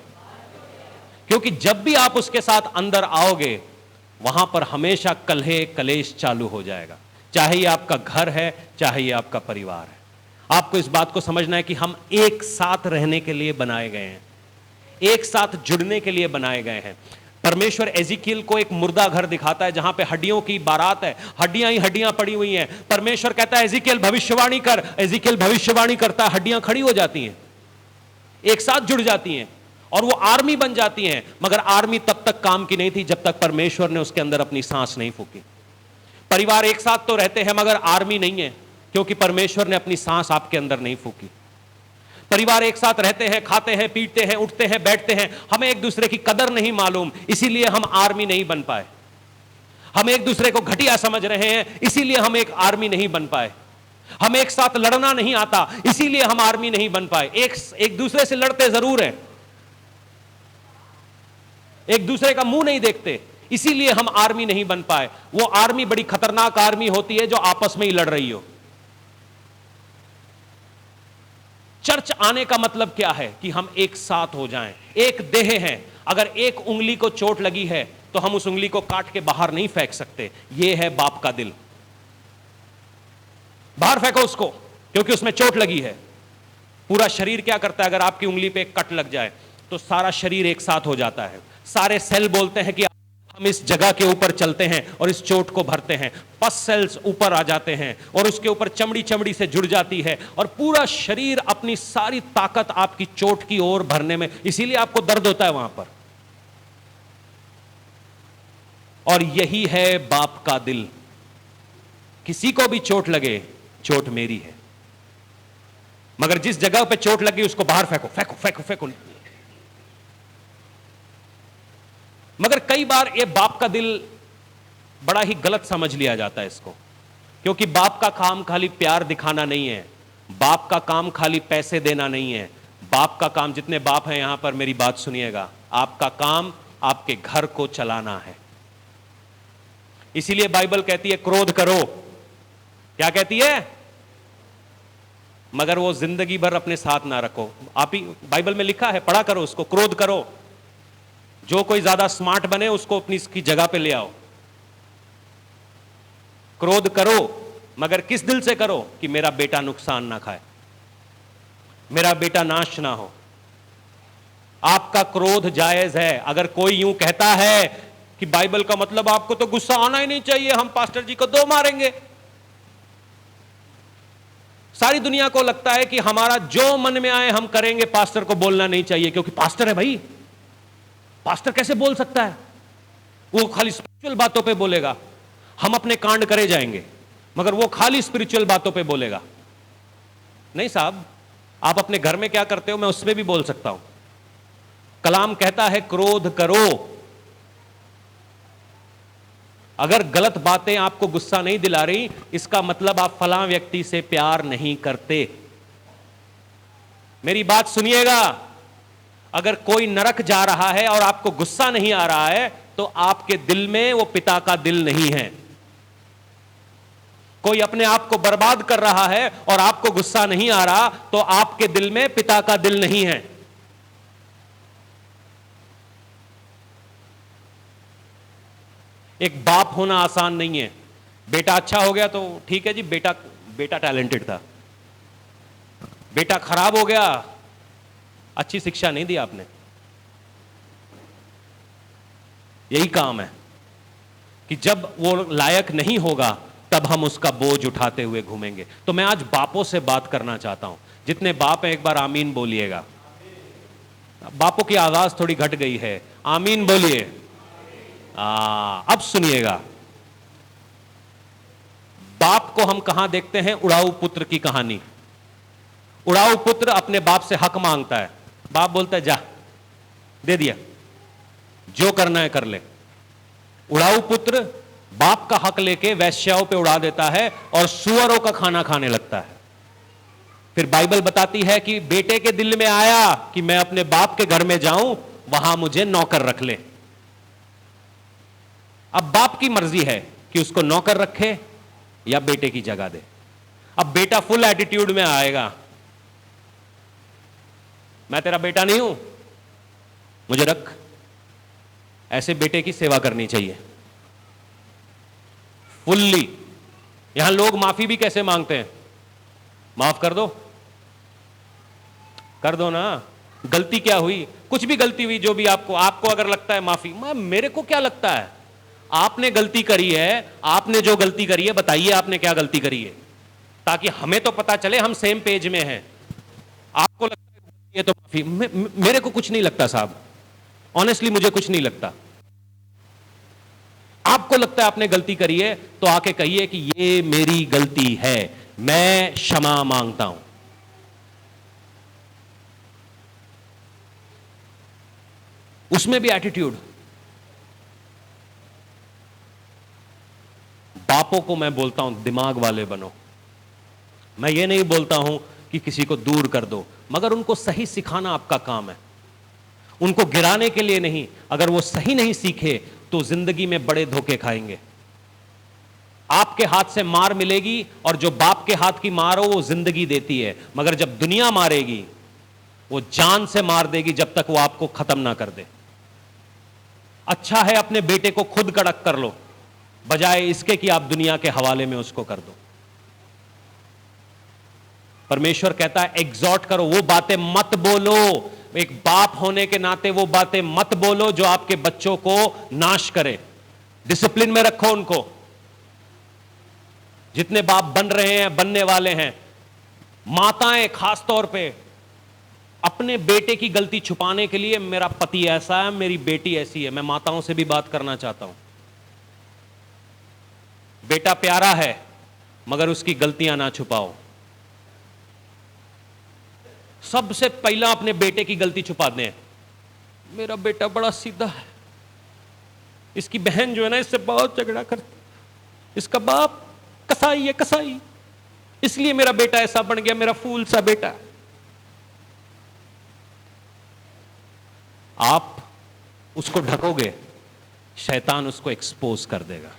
Speaker 1: क्योंकि जब भी आप उसके साथ अंदर आओगे वहां पर हमेशा कलह कलेश चालू हो जाएगा। चाहे ये आपका घर है, चाहे ये आपका परिवार है। आपको इस बात को समझना है कि हम एक साथ रहने के लिए बनाए गए हैं, एक साथ जुड़ने के लिए बनाए गए हैं। परमेश्वर एजिकियल को एक मुर्दा घर दिखाता है जहां पे हड्डियों की बारात है, हड्डियां ही हड्डियां पड़ी हुई हैं। परमेश्वर कहता है एजिकियल भविष्यवाणी कर, एजिकियल भविष्यवाणी करता है, हड्डियां खड़ी हो जाती हैं, एक साथ जुड़ जाती हैं और वो आर्मी बन जाती हैं। मगर आर्मी तब तक काम की नहीं थी जब तक परमेश्वर ने उसके अंदर अपनी सांस नहीं फूकी। परिवार एक साथ तो रहते हैं मगर आर्मी नहीं है, क्योंकि परमेश्वर ने अपनी सांस आपके अंदर नहीं फूकी। परिवार एक साथ रहते हैं, खाते हैं, पीते हैं, उठते हैं, बैठते हैं, हमें एक दूसरे की कदर नहीं मालूम, इसीलिए हम आर्मी नहीं बन पाए। हम एक दूसरे को घटिया समझ रहे हैं, इसीलिए हम एक आर्मी नहीं बन पाए। हम एक साथ लड़ना नहीं आता, इसीलिए हम आर्मी नहीं बन पाए। एक दूसरे से लड़ते जरूर हैं, एक दूसरे का मुंह नहीं देखते, इसीलिए हम आर्मी नहीं बन पाए। वो आर्मी बड़ी खतरनाक आर्मी होती है जो आपस में ही लड़ रही हो। चर्च आने का मतलब क्या है? कि हम एक साथ हो जाएं, एक देह है। अगर एक उंगली को चोट लगी है तो हम उस उंगली को काट के बाहर नहीं फेंक सकते। यह है बाप का दिल। बाहर फेंको उसको, क्योंकि उसमें चोट लगी है। पूरा शरीर क्या करता है? अगर आपकी उंगली पे एक कट लग जाए तो सारा शरीर एक साथ हो जाता है। सारे सेल बोलते हैं कि हम इस जगह के ऊपर चलते हैं और इस चोट को भरते हैं। पस सेल्स ऊपर आ जाते हैं और उसके ऊपर चमड़ी चमड़ी से जुड़ जाती है और पूरा शरीर अपनी सारी ताकत आपकी चोट की ओर भरने में, इसीलिए आपको दर्द होता है वहां पर। और यही है बाप का दिल। किसी को भी चोट लगे, चोट मेरी है, मगर जिस जगह पे चोट लगी उसको बाहर फेंको, फेंको, फेंको, फेंको। मगर कई बार ये बाप का दिल बड़ा ही गलत समझ लिया जाता है इसको, क्योंकि बाप का काम खाली प्यार दिखाना नहीं है, बाप का काम खाली पैसे देना नहीं है। बाप का काम, जितने बाप हैं यहां पर मेरी बात सुनिएगा, आपका काम आपके घर को चलाना है। इसीलिए बाइबल कहती है क्रोध करो। क्या कहती है? मगर वो जिंदगी भर अपने साथ ना रखो। आप ही बाइबल में लिखा है, पढ़ा करो उसको, क्रोध करो। जो कोई ज्यादा स्मार्ट बने उसको अपनी इसकी जगह पे ले आओ। क्रोध करो, मगर किस दिल से करो? कि मेरा बेटा नुकसान ना खाए, मेरा बेटा नाश ना हो। आपका क्रोध जायज है। अगर कोई यूं कहता है कि बाइबल का मतलब आपको तो गुस्सा आना ही नहीं चाहिए, हम पास्टर जी को दो मारेंगे। सारी दुनिया को लगता है कि हमारा जो मन में आए हम करेंगे, पास्टर को बोलना नहीं चाहिए क्योंकि पास्टर है भाई। पास्टर कैसे बोल सकता है? वो खाली स्पिरिचुअल बातों पे बोलेगा। हम अपने कांड करे जाएंगे, मगर वो खाली स्पिरिचुअल बातों पे बोलेगा। नहीं साहब, आप अपने घर में क्या करते हो मैं उसमें भी बोल सकता हूं। कलाम कहता है क्रोध करो। अगर गलत बातें आपको गुस्सा नहीं दिला रही, इसका मतलब आप फलां व्यक्ति से प्यार नहीं करते। मेरी बात सुनिएगा, अगर कोई नरक जा रहा है और आपको गुस्सा नहीं आ रहा है, तो आपके दिल में वो पिता का दिल नहीं है। कोई अपने आप को बर्बाद कर रहा है और आपको गुस्सा नहीं आ रहा, तो आपके दिल में पिता का दिल नहीं है। एक बाप होना आसान नहीं है। बेटा अच्छा हो गया तो ठीक है जी, बेटा टैलेंटेड था। बेटा खराब हो गया, अच्छी शिक्षा नहीं दी आपने। यही काम है कि जब वो लायक नहीं होगा तब हम उसका बोझ उठाते हुए घूमेंगे। तो मैं आज बापों से बात करना चाहता हूं। जितने बाप हैं एक बार आमीन बोलिएगा। बापों की आवाज थोड़ी घट गई है, आमीन बोलिए। अब सुनिएगा, बाप को हम कहां देखते हैं? उड़ाऊ पुत्र की कहानी। उड़ाऊ पुत्र अपने बाप से हक मांगता है। बाप बोलता है जा, दे दिया, जो करना है कर ले। उड़ाऊ पुत्र बाप का हक लेके वैश्याओं पे उड़ा देता है और सुअरों का खाना खाने लगता है। फिर बाइबल बताती है कि बेटे के दिल में आया कि मैं अपने बाप के घर में जाऊं, वहां मुझे नौकर रख ले। अब बाप की मर्जी है कि उसको नौकर रखे या बेटे की जगह दे। अब बेटा फुल एटीट्यूड में आएगा, मैं तेरा बेटा नहीं हूं, मुझे रख। ऐसे बेटे की सेवा करनी चाहिए फुल्ली। यहां लोग माफी भी कैसे मांगते हैं? माफ कर दो ना। गलती क्या हुई? कुछ भी गलती हुई, जो भी आपको अगर लगता है माफी, मेरे को क्या लगता है? आपने गलती करी है, आपने जो गलती करी है बताइए आपने क्या गलती करी है, ताकि हमें तो पता चले हम सेम पेज में हैं। आपको लगता है ये तो माफी, मेरे को कुछ नहीं लगता साहब, ऑनेस्टली मुझे कुछ नहीं लगता। आपको लगता है आपने गलती करी है तो आके कहिए कि ये मेरी गलती है, मैं क्षमा मांगता हूं। उसमें भी एटीट्यूड। बापों को मैं बोलता हूं दिमाग वाले बनो। मैं ये नहीं बोलता हूं कि किसी को दूर कर दो, मगर उनको सही सिखाना आपका काम है, उनको गिराने के लिए नहीं। अगर वो सही नहीं सीखे तो जिंदगी में बड़े धोखे खाएंगे। आपके हाथ से मार मिलेगी और जो बाप के हाथ की मार हो वो जिंदगी देती है, मगर जब दुनिया मारेगी वो जान से मार देगी जब तक वो आपको खत्म ना कर दे। अच्छा है अपने बेटे को खुद कड़क कर लो, बजाय इसके कि आप दुनिया के हवाले में उसको कर दो। परमेश्वर कहता है एग्जॉर्ट करो, वो बातें मत बोलो। एक बाप होने के नाते वो बातें मत बोलो जो आपके बच्चों को नाश करे। डिसिप्लिन में रखो उनको। जितने बाप बन रहे हैं, बनने वाले हैं, माताएं खास तौर पे अपने बेटे की गलती छुपाने के लिए, मेरा पति ऐसा है, मेरी बेटी ऐसी है, मैं माताओं से भी बात करना चाहता हूं। बेटा प्यारा है मगर उसकी गलतियां ना छुपाओ। सबसे पहला अपने बेटे की गलती छुपा दें। मेरा बेटा बड़ा सीधा है, इसकी बहन जो है ना इससे बहुत झगड़ा करती, इसका बाप कसाई है, कसाई। इसलिए मेरा बेटा ऐसा बन गया, मेरा फूल सा बेटा। आप उसको ढकोगे, शैतान उसको एक्सपोज कर देगा।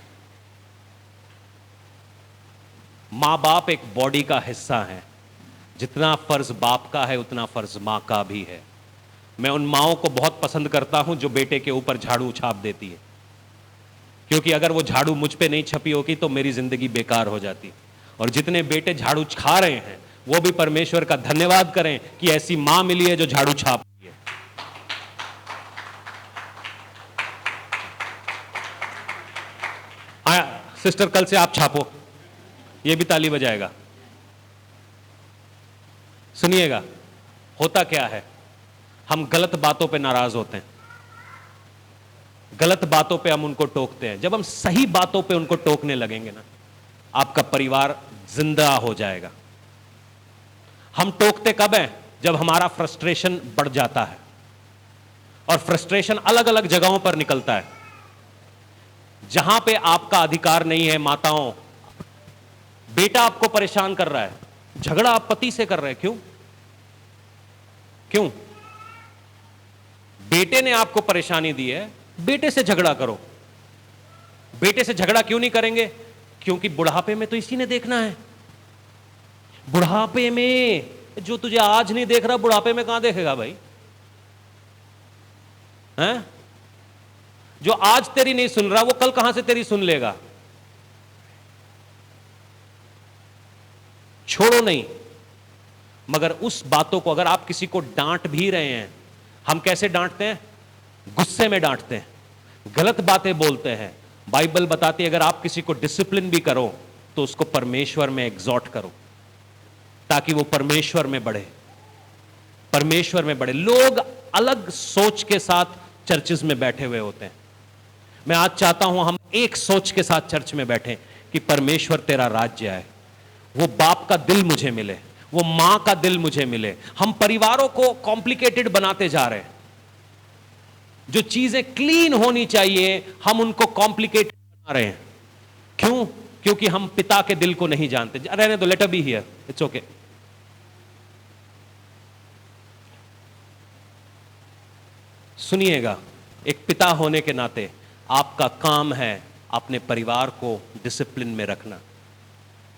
Speaker 1: मां बाप एक बॉडी का हिस्सा है। जितना फर्ज बाप का है उतना फर्ज मां का भी है। मैं उन माओं को बहुत पसंद करता हूं जो बेटे के ऊपर झाड़ू छाप देती है, क्योंकि अगर वो झाड़ू मुझ पे नहीं छपी होगी तो मेरी जिंदगी बेकार हो जाती। और जितने बेटे झाड़ू खा रहे हैं वो भी परमेश्वर का धन्यवाद करें कि ऐसी मां मिली है जो झाड़ू छाप रही है। सिस्टर, कल से आप छापो, ये भी ताली बजाएगा। सुनिएगा, होता क्या है, हम गलत बातों पे नाराज होते हैं, गलत बातों पे हम उनको टोकते हैं। जब हम सही बातों पे उनको टोकने लगेंगे ना, आपका परिवार जिंदा हो जाएगा। हम टोकते कब हैं? जब हमारा फ्रस्ट्रेशन बढ़ जाता है, और फ्रस्ट्रेशन अलग अलग जगहों पर निकलता है। जहां पे आपका अधिकार नहीं है, माताओं, बेटा आपको परेशान कर रहा है, झगड़ा आप पति से कर रहे हैं, क्यों? क्यों? बेटे ने आपको परेशानी दी है, बेटे से झगड़ा करो। बेटे से झगड़ा क्यों नहीं करेंगे? क्योंकि बुढ़ापे में तो इसी ने देखना है। बुढ़ापे में जो तुझे आज नहीं देख रहा, बुढ़ापे में कहां देखेगा भाई? हैं? जो आज तेरी नहीं सुन रहा वो कल कहां से तेरी सुन लेगा? छोड़ो नहीं। मगर उस बातों को, अगर आप किसी को डांट भी रहे हैं, हम कैसे डांटते हैं? गुस्से में डांटते हैं, गलत बातें बोलते हैं। बाइबल बताती है अगर आप किसी को डिसिप्लिन भी करो तो उसको परमेश्वर में एग्जॉर्ट करो, ताकि वो परमेश्वर में बढ़े, परमेश्वर में बढ़े। लोग अलग सोच के साथ चर्चेस में बैठे हुए होते हैं। मैं आज चाहता हूं हम एक सोच के साथ चर्च में बैठें कि परमेश्वर तेरा राज्य आए, वो बाप का दिल मुझे मिले, वो मां का दिल मुझे मिले। हम परिवारों को कॉम्प्लिकेटेड बनाते जा रहे हैं। जो चीजें क्लीन होनी चाहिए हम उनको कॉम्प्लिकेटेड बना रहे हैं। क्यों? क्योंकि हम पिता के दिल को नहीं जानते। रहने दो, let be here, it's okay. सुनिएगा, एक पिता होने के नाते आपका काम है अपने परिवार को डिसिप्लिन में रखना।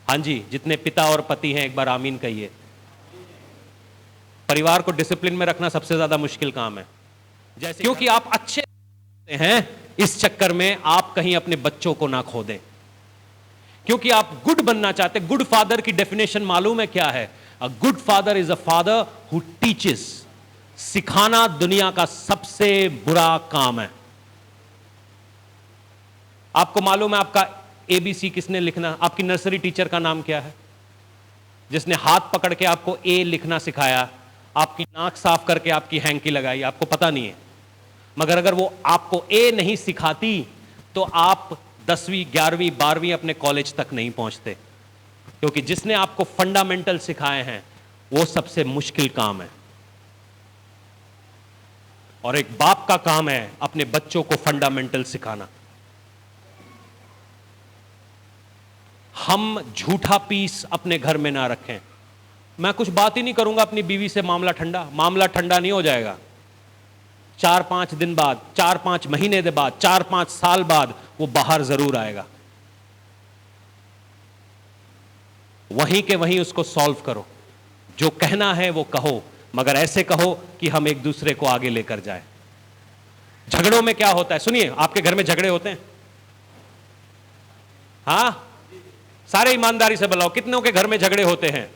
Speaker 1: हां जी, जितने पिता और पति हैं एक बार आमीन कहिए। परिवार को डिसिप्लिन में रखना सबसे ज्यादा मुश्किल काम है। जैसे क्योंकि आप अच्छे हैं, इस चक्कर में आप कहीं अपने बच्चों को ना खो दें। क्योंकि आप गुड बनना चाहते। गुड फादर की डेफिनेशन मालूम है क्या है? A good father is a father who teaches. सिखाना दुनिया का सबसे बुरा काम है। आपको मालूम है आपका एबीसी किसने लिखना? आपकी नर्सरी टीचर का नाम क्या है? जिसने हाथ पकड़ के आपको ए लिखना सिखाया, आपकी नाक साफ करके आपकी हैंकी लगाई, आपको पता नहीं है। मगर अगर वो आपको ए नहीं सिखाती तो आप 10वीं 11वीं 12वीं अपने कॉलेज तक नहीं पहुंचते। क्योंकि जिसने आपको फंडामेंटल सिखाए हैं वो सबसे मुश्किल काम है। और एक बाप का काम है अपने बच्चों को फंडामेंटल सिखाना। हम झूठा पीस अपने घर में ना रखें। मैं कुछ बात ही नहीं करूंगा अपनी बीवी से, मामला ठंडा। मामला ठंडा नहीं हो जाएगा। 4-5 दिन बाद, 4-5 महीने के बाद, 4-5 साल बाद वो बाहर जरूर आएगा। वहीं के वहीं उसको सॉल्व करो। जो कहना है वो कहो, मगर ऐसे कहो कि हम एक दूसरे को आगे लेकर जाए। झगड़ों में क्या होता है? सुनिए, आपके घर में झगड़े होते हैं? हां, सारे ईमानदारी से बताओ, कितनों के घर में झगड़े होते हैं?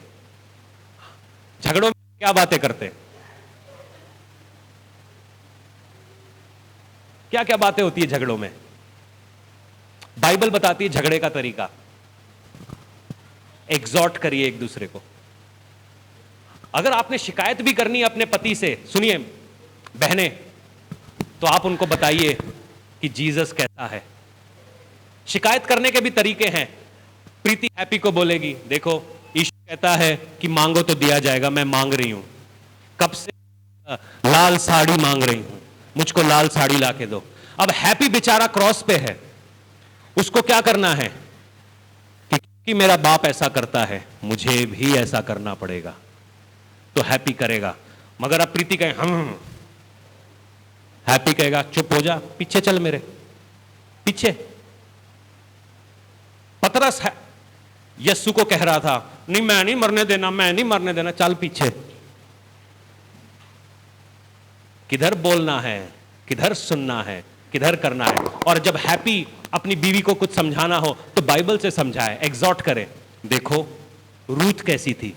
Speaker 1: झगड़ों में क्या बातें करते हैं? क्या क्या बातें होती है झगड़ों में? बाइबल बताती है झगड़े का तरीका। एग्जॉर्ट करिए एक दूसरे को। अगर आपने शिकायत भी करनी है अपने पति से, सुनिए बहनें, तो आप उनको बताइए कि जीसस कैसा है। शिकायत करने के भी तरीके हैं। प्रीति हैप्पी को बोलेगी, देखो यीशु कहता है कि मांगो तो दिया जाएगा, मैं मांग रही हूं, कब से लाल साड़ी मांग रही हूं, मुझको लाल साड़ी ला के दो। अब हैप्पी बेचारा क्रॉस पे है, उसको क्या करना है कि कि मेरा बाप ऐसा करता है, मुझे भी ऐसा करना पड़ेगा, तो हैप्पी करेगा। मगर अब प्रीति कहे हम, हैप्पी कहेगा चुप हो जा, पीछे चल मेरे पीछे। पतरस है यस्सु को कह रहा था, नहीं मैं नहीं मरने देना, मैं नहीं मरने देना, चल पीछे। किधर बोलना है, किधर सुनना है, किधर करना है। और जब हैप्पी अपनी बीवी को कुछ समझाना हो तो बाइबल से समझाए, एग्जॉर्ट करे। देखो रूथ कैसी थी,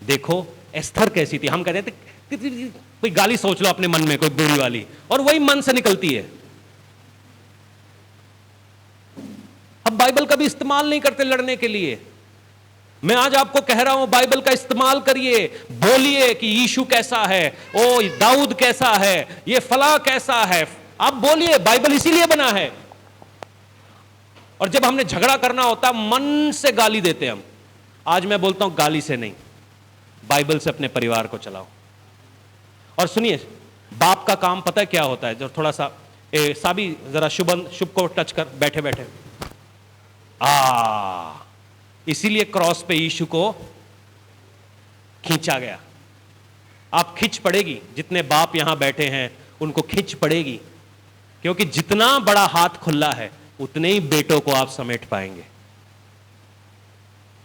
Speaker 1: देखो एस्थर कैसी थी। हम कहते थे कोई गाली सोच लो अपने मन में, कोई बुरी वाली, और वही मन से निकलती है। अब बाइबल का भी इस्तेमाल नहीं करते लड़ने के लिए। मैं आज आपको कह रहा हूं बाइबल का इस्तेमाल करिए, बोलिए कि यीशु कैसा है, ओ दाऊद कैसा है, ये फला कैसा है। आप बोलिए, बाइबल इसीलिए बना है। और जब हमने झगड़ा करना होता मन से गाली देते हम। आज मैं बोलता हूं गाली से नहीं, बाइबल से अपने परिवार को चलाओ। और सुनिए, बाप का काम पता है क्या होता है? जो थोड़ा सा साबी जरा शुभ को टच कर, बैठे बैठे इसीलिए क्रॉस पे यीशु को खींचा गया। आप खिंच पड़ेगी, जितने बाप यहां बैठे हैं उनको खिंच पड़ेगी, क्योंकि जितना बड़ा हाथ खुला है उतने ही बेटों को आप समेट पाएंगे।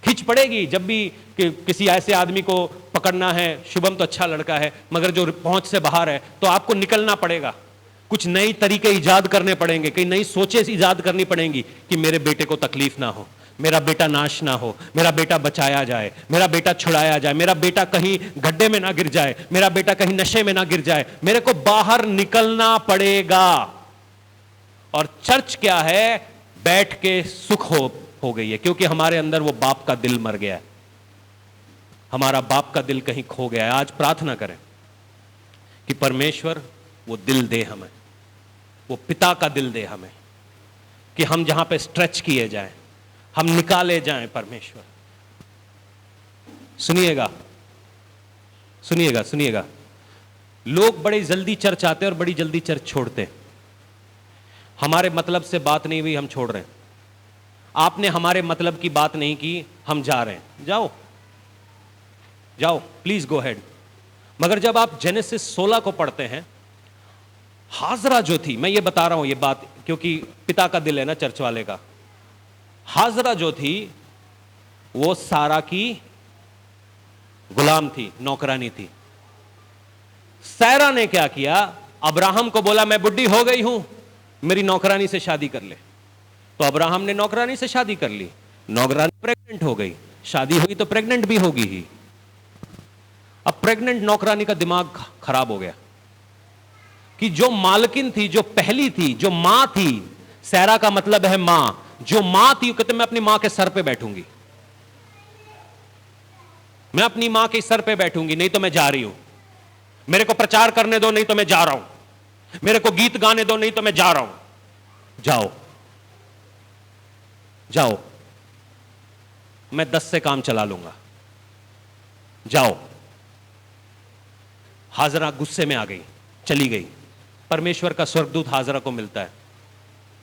Speaker 1: खिंच पड़ेगी जब भी किसी ऐसे आदमी को पकड़ना है। शुभम तो अच्छा लड़का है, मगर जो पहुंच से बाहर है, तो आपको निकलना पड़ेगा। कुछ नई तरीके इजाद करने पड़ेंगे, कई नई सोचें इजाद करनी पड़ेंगी कि मेरे बेटे को तकलीफ ना हो, मेरा बेटा नाश ना हो, मेरा बेटा बचाया जाए, मेरा बेटा छुड़ाया जाए, मेरा बेटा कहीं गड्ढे में ना गिर जाए, मेरा बेटा कहीं नशे में ना गिर जाए। मेरे को बाहर निकलना पड़ेगा। और चर्च क्या है? बैठ के सुख हो गई है, क्योंकि हमारे अंदर वो बाप का दिल मर गया है। हमारा बाप का दिल कहीं खो गया है। आज प्रार्थना करें कि परमेश्वर वो दिल दे हमें, वो पिता का दिल दे हमें, कि हम जहां पे स्ट्रेच किए जाएं, हम निकाले जाएं। परमेश्वर सुनिएगा, सुनिएगा, सुनिएगा। लोग बड़ी जल्दी चर्च आते हैं और बड़ी जल्दी चर्च छोड़ते हैं। हमारे मतलब से बात नहीं हुई, हम छोड़ रहे हैं। आपने हमारे मतलब की बात नहीं की, हम जा रहे हैं। जाओ जाओ, प्लीज गो हेड। मगर जब आप जेनेसिस 16 को पढ़ते हैं, हाजरा जो थी, मैं ये बता रहा हूं ये बात क्योंकि पिता का दिल है ना चर्च वाले का। हाजरा जो थी वो सारा की गुलाम थी, नौकरानी थी। सैरा ने क्या किया? अब्राहम को बोला मैं बुढ़ी हो गई हूं, मेरी नौकरानी से शादी कर ले। तो अब्राहम ने नौकरानी से शादी कर ली, नौकरानी प्रेग्नेंट हो गई, शादी हुई तो प्रेग्नेंट भी होगी ही। अब प्रेग्नेंट नौकरानी का दिमाग खराब हो गया कि जो मालकिन थी, जो पहली थी, जो मां थी, सैरा का मतलब है मां, जो मां थी, कहते मैं अपनी मां के सर पे बैठूंगी, मैं अपनी मां के सर पे बैठूंगी, नहीं तो मैं जा रही हूं। मेरे को प्रचार करने दो, नहीं तो मैं जा रहा हूं। मेरे को गीत गाने दो, नहीं तो मैं जा रहा हूं। जाओ जाओ, मैं 10 से काम चला लूंगा, जाओ। हाजरा गुस्से में आ गई, चली गई। परमेश्वर का स्वर्गदूत हाजरा को मिलता है,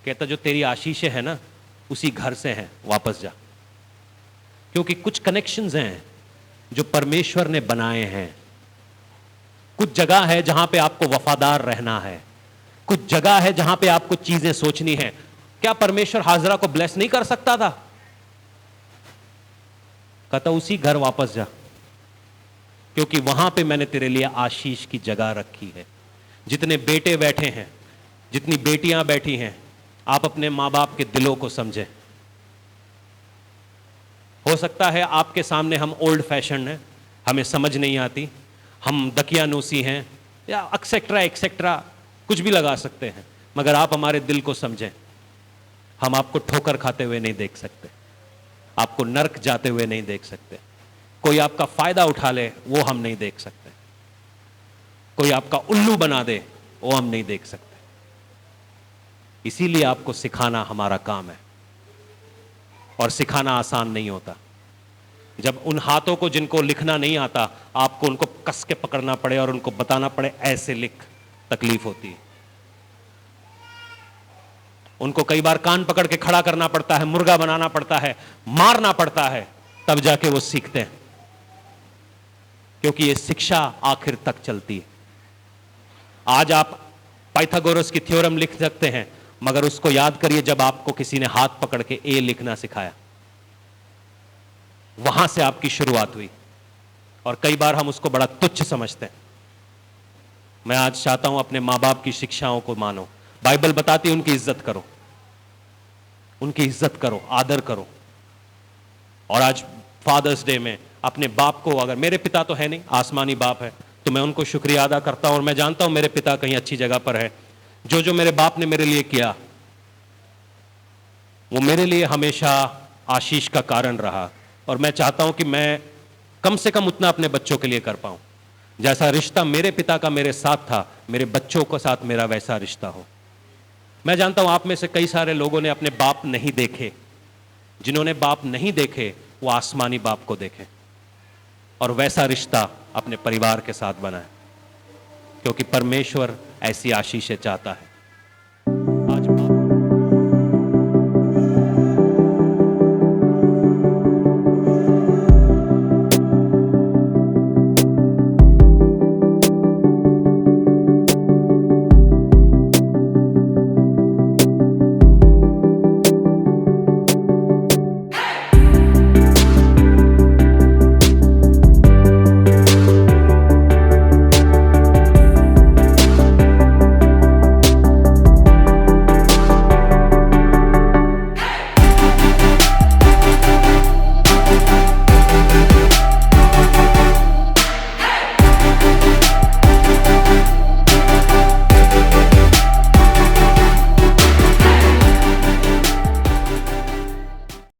Speaker 1: कहता जो तेरी आशीषें हैं ना उसी घर से हैं, वापस जा। क्योंकि कुछ कनेक्शंस हैं जो परमेश्वर ने बनाए हैं। कुछ जगह है जहां पे आपको वफादार रहना है, कुछ जगह है जहां पे आपको चीजें सोचनी है। क्या परमेश्वर हाजरा को ब्लेस नहीं कर सकता था? कहता उसी घर वापस जा, क्योंकि वहां पे मैंने तेरे लिए आशीष की जगह रखी है। जितने बेटे बैठे हैं, जितनी बेटियां बैठी हैं, आप अपने मां बाप के दिलों को समझें। हो सकता है आपके सामने हम ओल्ड फैशन हैं, हमें समझ नहीं आती, हम दकियानूसी हैं, या एक्सेट्रा एक्सेट्रा कुछ भी लगा सकते हैं, मगर आप हमारे दिल को समझें। हम आपको ठोकर खाते हुए नहीं देख सकते, आपको नर्क जाते हुए नहीं देख सकते, कोई आपका फायदा उठा ले वो हम नहीं देख सकते, कोई आपका उल्लू बना दे वो हम नहीं देख सकते। इसीलिए आपको सिखाना हमारा काम है, और सिखाना आसान नहीं होता। जब उन हाथों को जिनको लिखना नहीं आता, आपको उनको कस के पकड़ना पड़े और उनको बताना पड़े ऐसे लिख, तकलीफ होती है। उनको कई बार कान पकड़ के खड़ा करना पड़ता है, मुर्गा बनाना पड़ता है, मारना पड़ता है, तब जाके वो सीखते हैं, क्योंकि ये शिक्षा आखिर तक चलती है। आज आप पाइथागोरस की थ्योरम लिख सकते हैं, मगर उसको याद करिए जब आपको किसी ने हाथ पकड़ के ए लिखना सिखाया, वहां से आपकी शुरुआत हुई। और कई बार हम उसको बड़ा तुच्छ समझते हैं। मैं आज चाहता हूं अपने मां बाप की शिक्षाओं को मानो। बाइबल बताती है उनकी इज्जत करो, उनकी इज्जत करो, आदर करो। और आज फादर्स डे में अपने बाप को, अगर मेरे पिता तो है नहीं, आसमानी बाप है, तो मैं उनको शुक्रिया अदा करता हूं। और मैं जानता हूं मेरे पिता कहीं अच्छी जगह पर है। जो जो मेरे बाप ने मेरे लिए किया, वो मेरे लिए हमेशा आशीष का कारण रहा। और मैं चाहता हूं कि मैं कम से कम उतना अपने बच्चों के लिए कर पाऊं, जैसा रिश्ता मेरे पिता का मेरे साथ था, मेरे बच्चों के साथ मेरा वैसा रिश्ता हो। मैं जानता हूं आप में से कई सारे लोगों ने अपने बाप नहीं देखे। जिन्होंने बाप नहीं देखे वो आसमानी बाप को देखें और वैसा रिश्ता अपने परिवार के साथ बनाएं, क्योंकि परमेश्वर ऐसी आशीषें चाहता है।